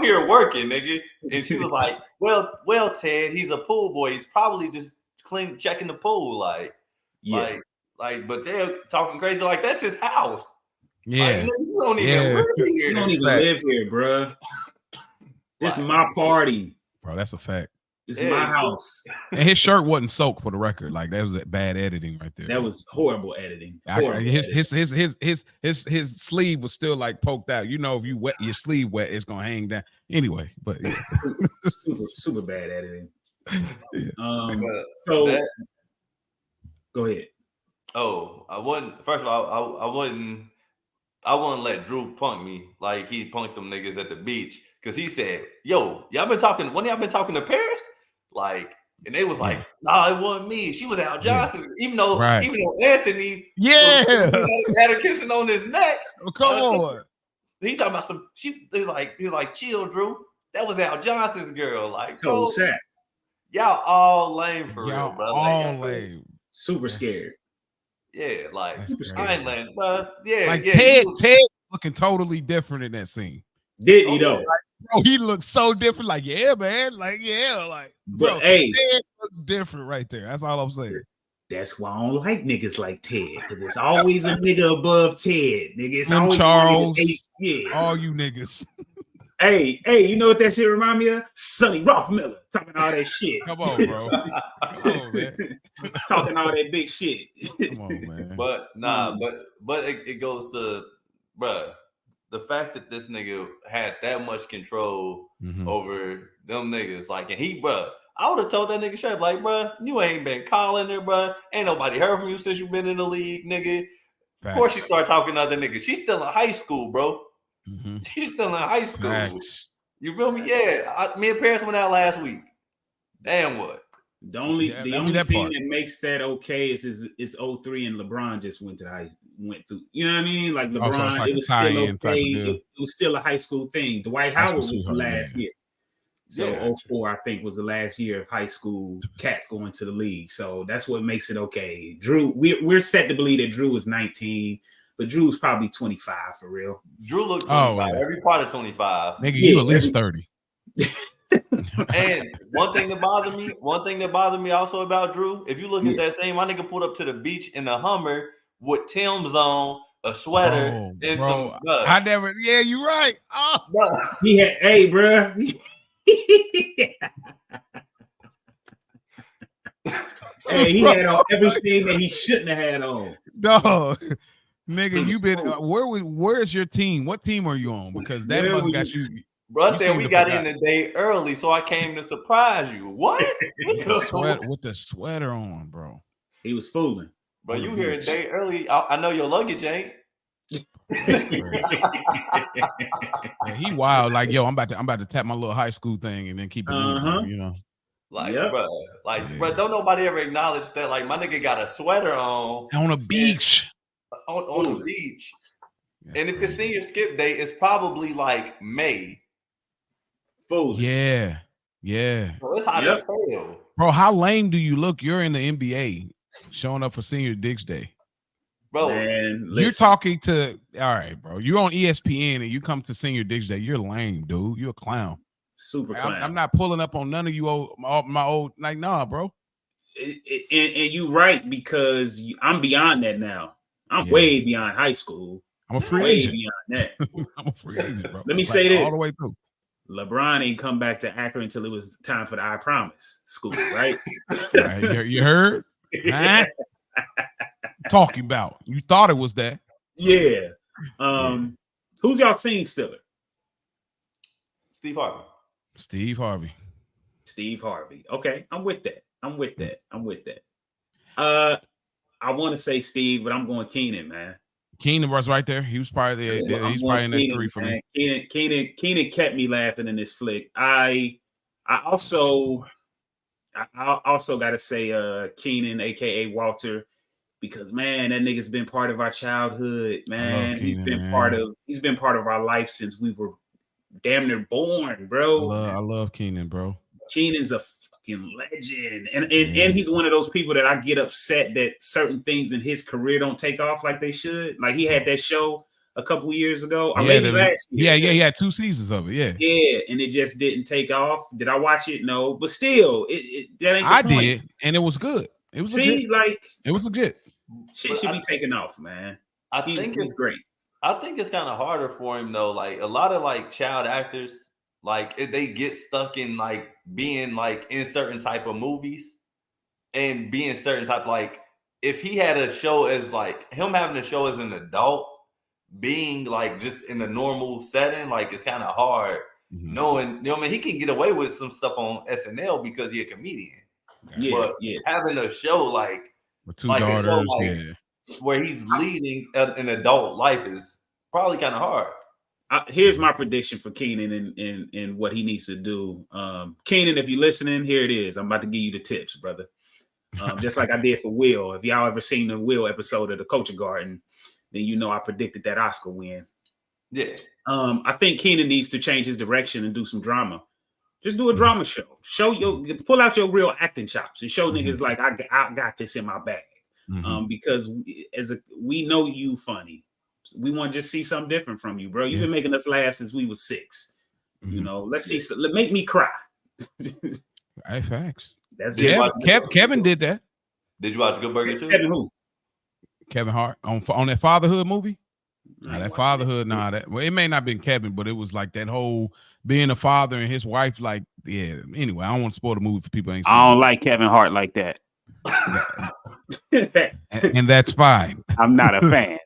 here working, nigga. And she was like, well, Ted, he's a pool boy. He's probably just checking the pool, like, but Ted talking crazy like that's his house. Yeah, like, nigga, you don't even live here. You don't even live here, bro. This is my party, bro. That's a fact. It's my house. And his shirt wasn't soaked, for the record. Like that was bad editing right there. That was horrible editing. His sleeve was still like poked out. You know, if you wet your sleeve wet, it's gonna hang down. Anyway, but yeah. super bad editing. Yeah. Go ahead. Oh, I wouldn't. First of all, I wouldn't let Drew punk me like he punked them niggas at the beach because he said, "Yo, y'all been talking. When y'all been talking to Paris?" Like, and they was like, "Nah, it wasn't me. She was Al Johnson." Even though Anthony, had a kissing on his neck. Oh, come on. He talking about some. He was like, "Chill, Drew. That was Al Johnson's girl." Like, so sad. Y'all all lame for real, bro. All lame. Super scared. Yeah, like I ain't lame, but yeah, like yeah. Ted looking totally different in that scene. Did he though? Like, bro, he looked so different. Like, yeah, man. Like, yeah, like, bro, but hey, Ted looked different right there. That's all I'm saying. That's why I don't like niggas like Ted, because it's always a nigga above Ted. Nigga, it's always Charles. Yeah, all you niggas. Hey, you know what that shit remind me of? Sonny Rothmiller talking all that shit. Come on, bro. Come on, man. Talking all that big shit. Come on, man. But but it goes to, bruh, the fact that this nigga had that much control over them niggas, like, and I would have told that nigga straight, like, bruh, you ain't been calling her, bruh. Ain't nobody heard from you since you been in the league, nigga. Of course, she started talking to other niggas. She's still in high school, bro. She's still in high school. Facts. You feel me? Yeah. Me and Paris went out last week. Damn what? The only thing that makes that okay is 03 and LeBron just went through. You know what I mean? Like LeBron, it was still okay. It was still a high school thing. Dwight Howard was the last year. So 04, I think, was the last year of high school cats going to the league. So that's what makes it okay. Drew, we're set to believe that Drew is 19. But Drew's probably 25 for real. Drew looked 25. Every part of 25. Nigga, you at least 30. And one thing that bothered me also about Drew, if you look at that scene, my nigga pulled up to the beach in the Hummer with Tim's on, a sweater, and some. You're right. Oh, he had, bro. He had on everything that he shouldn't have had on. Dog. Nigga, you been where's your team? What team are you on? Because that must got you. Bro, said we got in the day early, so I came to surprise you. What? with the sweater on, bro. He was fooling. Bro, you here a day early. I know your luggage ain't. He wild. Like, yo, I'm about to tap my little high school thing and then keep it moving, you know. Like, bro, don't nobody ever acknowledge that. Like, my nigga got a sweater on a beach. On the beach. Yes, and if it's senior skip day, it's probably like May. Yeah. Bro, it's hot as hell. Bro, how lame do you look? You're in the NBA showing up for senior Digs Day. Bro, man, you're talking to, all right, bro. You're on ESPN and you come to senior Digs Day. You're lame, dude. You're a clown. Super clown. I'm not pulling up on none of you my old, like, nah, bro. And you right, because I'm beyond that now. I'm way beyond high school. I'm a free agent. Beyond that. I'm a free agent, bro. Let me say this. All the way through. LeBron ain't come back to Akron until it was time for the I Promise school, right? You heard? Huh? Talking about. You thought it was that. Yeah. Who's y'all seeing stiller? Steve Harvey. Okay, I'm with that. I want to say Steve, but I'm going Keenan, man. Keenan was right there. He was probably he's probably in that 3 for me. Keenan kept me laughing in this flick. I also got to say Keenan, aka Walter, because man, that nigga's been part of our childhood. Man, he's been part of our life since we were damn near born, bro. I love Keenan, bro. Keenan's a fucking legend, and he's one of those people that I get upset that certain things in his career don't take off like they should. Like he had that show a couple years ago, or maybe last year. Yeah, he had 2 seasons of it. Yeah, and it just didn't take off. Did I watch it? No, but still, that ain't the I point. did, and it was good. It was legit. It was legit. Shit should be taking off, man. I think he's great. I think it's kind of harder for him though. Like a lot of like child actors, like if they get stuck in like being like in certain type of movies and being certain type, like if he had a show as like him having a show as an adult, being like just in a normal setting, like it's kind of hard knowing, you know what I mean? He can get away with some stuff on SNL because he's a comedian. But having a show like with 2 daughters, where he's leading an adult life is probably kind of hard. Here's my prediction for Keenan and what he needs to do. Keenan, if you're listening, here it is. I'm about to give you the tips, brother. Just like I did for Will. If y'all ever seen the Will episode of The Culture Garden, then you know I predicted that Oscar win. Yeah. I think Keenan needs to change his direction and do some drama. Just do a drama show. Pull out your real acting chops and show niggas like I got this in my bag. Because we know you funny. We want to just see something different from you, bro. You've been making us laugh since we was 6. You know, let's see. Make me cry. Hey, facts. That's Kevin did that. Did you watch Good Burger too? Kevin who? Kevin Hart on that fatherhood movie. That fatherhood. Well, it may not have been Kevin, but it was like that whole being a father and his wife. Like, yeah. Anyway, I don't want to spoil the movie for people who ain't seen. I don't like Kevin Hart like that. and that's fine. I'm not a fan.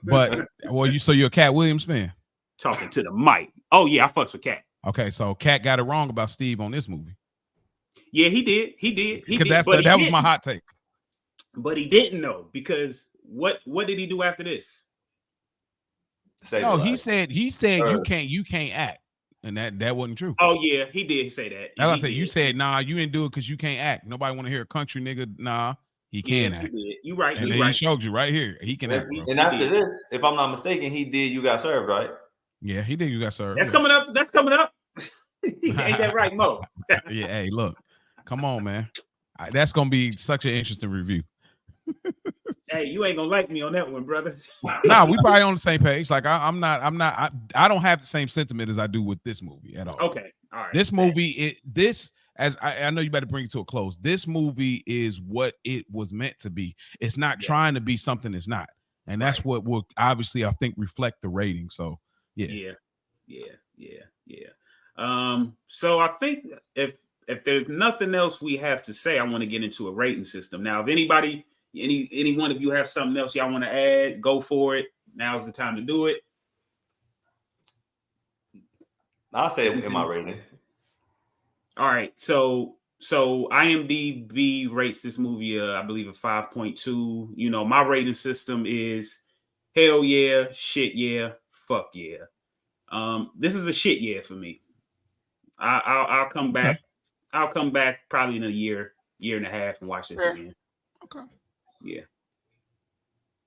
But you're a Cat Williams fan. Talking to the mic. Oh yeah, I fucks with Cat. Okay, so Cat got it wrong about Steve on this movie. Yeah, he did. He did. That was my hot take. But he didn't know, because what did he do after this? He said you can't act. And that wasn't true. Oh yeah, he did say that. As I said, you said nah, you didn't do it because you can't act. Nobody want to hear a country nigga. Nah, he can act. You right. And he showed you right here. He can act. Bro. And after this, if I'm not mistaken, he did You Got Served, right? Yeah, he did You Got Served. That's coming up. Ain't that right, Mo? Yeah. Hey, look, come on, man. That's gonna be such an interesting review. Hey, you ain't gonna like me on that one, brother. Nah, we probably on the same page. Like I don't have the same sentiment as I do with this movie at all. Okay, all right. This movie, I know you better bring it to a close. This movie is what it was meant to be. It's not trying to be something it's not, and that's what will obviously I think reflect the rating. So yeah. So I think if there's nothing else we have to say, I want to get into a rating system now. If anybody. Any one of you have something else y'all want to add, go for it. Now's the time to do it. I'll say it in my rating. All right. So IMDb rates this movie, I believe, a 5.2. You know, my rating system is hell yeah, shit yeah, fuck yeah. This is a shit yeah for me. I'll come back. I'll come back probably in a year and a half and watch this again. Okay. Yeah.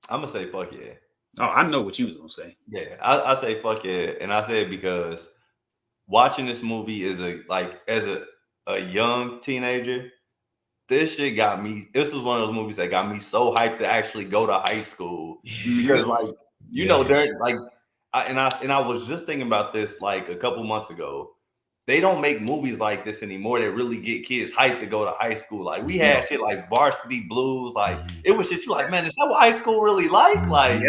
I'm gonna say fuck yeah. Oh, I know what you was gonna say. Yeah, I say fuck yeah, and I say it because watching this movie as a young teenager, this shit got me. This was one of those movies that got me so hyped to actually go to high school because, like, you know, during like, I was just thinking about this like a couple months ago. They don't make movies like this anymore that really get kids hyped to go to high school. Like we had shit like Varsity Blues. Like it was shit you like, man, is that what high school really like? Like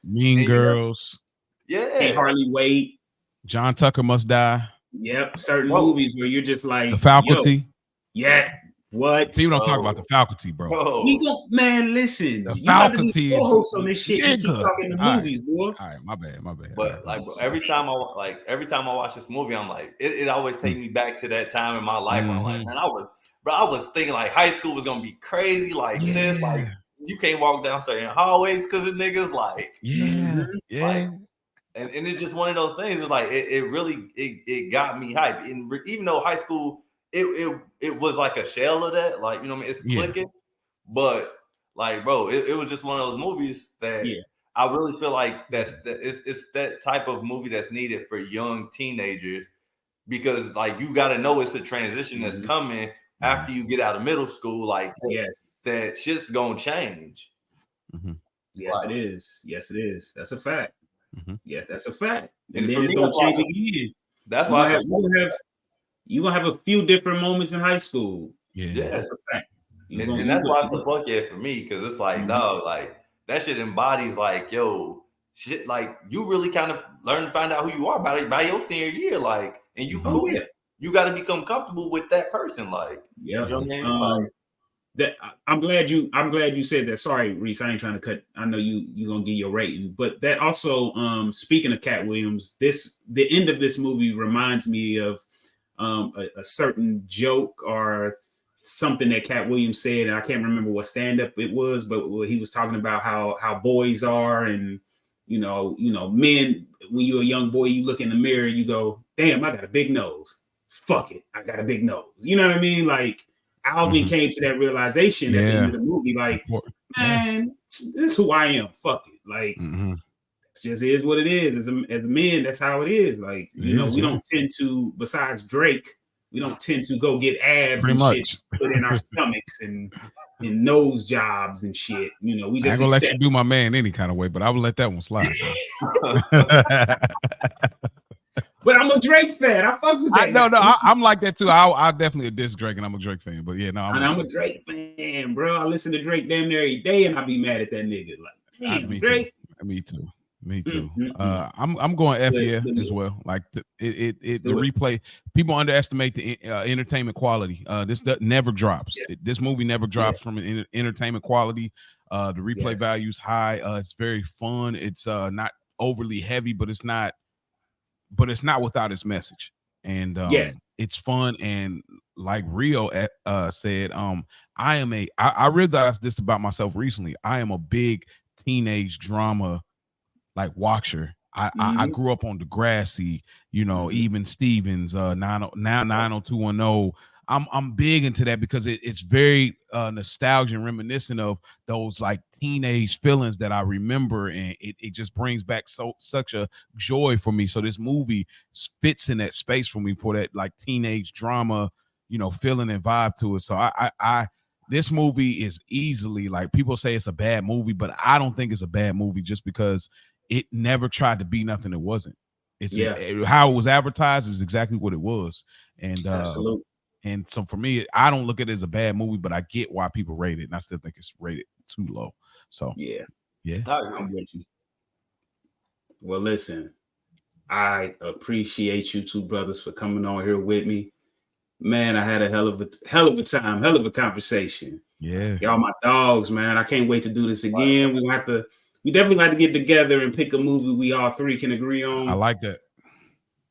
Mean Girls. Yeah. Can't hardly wait. John Tucker Must Die. Yep. Certain movies where you're just like The Faculty. Yeah. What? People don't talk about The Faculty, bro. Man, listen. The Faculty is on this shit. You keep talking the movies, boy. All right, my bad. But like every time I watch this movie, I'm like, it always takes me back to that time in my life. Where I'm like, man, I was thinking like high school was gonna be crazy like this. Like you can't walk down certain hallways because of niggas. Like, yeah. Like, and it's just one of those things. It's like it really got me hyped. And even though high school, it was like a shell of that. Like, you know what I mean? It's clicking, but like, bro, it was just one of those movies that I really feel like it's that type of movie that's needed for young teenagers, because like you got to know it's the transition that's coming after you get out of middle school. Like, that shit's gonna change. Yes, it is. Yes, it is. That's a fact. Yes, that's a fact. And then for it's me, gonna change again. That's why you're gonna have a few different moments in high school. Yeah, that's a fact. And that's why it's a fuck yeah for me, because it's like, dog, like that shit embodies like, yo, shit, like you really kind of learn to find out who you are by your senior year, like, and you cool. You got to become comfortable with that person, like, you know what I mean? Like, that I'm glad you said that. Sorry, Reese, I ain't trying to cut. I know you gonna get your rating, but that also, speaking of Cat Williams, the end of this movie reminds me of a certain joke or something that Cat Williams said, and I can't remember what stand-up it was, but he was talking about how boys are, and you know, men, when you're a young boy, you look in the mirror, you go, damn, I got a big nose. Fuck it, I got a big nose. You know what I mean? Like, Alvin came to that realization at the end of the movie, like, man, this is who I am. Fuck it. Like, it just is what it is. As men, that's how it is. Like, we don't tend to, besides Drake, we don't tend to go get abs shit put in our stomachs and nose jobs and shit. You know, we just I ain't gonna let you do my man any kind of way, but I will let that one slide. But I'm a Drake fan. I fucks with that. No, I'm like that too. I definitely diss Drake, and I'm a Drake fan. But yeah, no, I'm a Drake fan, bro. I listen to Drake damn near every day, and I be mad at that nigga. Like, damn, Drake. Me too. I'm going as well. Like the replay. People underestimate the entertainment quality. This never drops. This movie never drops from an entertainment quality. The replay value's high. It's very fun. It's not overly heavy, but it's not without its message. And it's fun. And like Rio said, I realized this about myself recently. I am a big teenage drama like watcher. I grew up on Degrassi, even Stevens, now 90210. I'm big into that because it's very nostalgic and reminiscent of those like teenage feelings that I remember, and it just brings back such a joy for me. So this movie fits in that space for me, for that like teenage drama, feeling and vibe to it. So I this movie is easily, like, people say it's a bad movie, but I don't think it's a bad movie just because it never tried to be nothing it wasn't. How it was advertised is exactly what it was. And absolutely. And so for me, I don't look at it as a bad movie, but I get why people rate it, and I still think it's rated too low. So yeah, I'm with you. Well, listen, I appreciate you two brothers for coming on here with me. Man, I had a hell of a time, hell of a conversation. Yeah, y'all my dogs, man. I can't wait to do this again. We definitely have to get together and pick a movie we all three can agree on. I like that.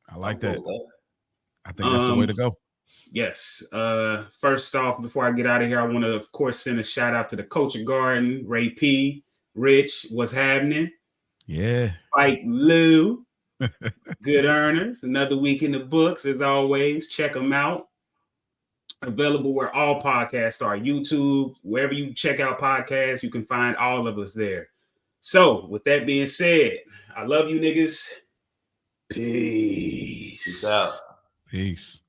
I think that's the way to go. Yes. First off, before I get out of here, I want to, of course, send a shout out to the Culture Garden, Ray P, Rich, what's happening? Yeah. Spike Lou, good earners. Another week in the books, as always. Check them out. Available where all podcasts are. YouTube, wherever you check out podcasts, you can find all of us there. So, with that being said, I love you niggas. Peace. Peace out. Peace.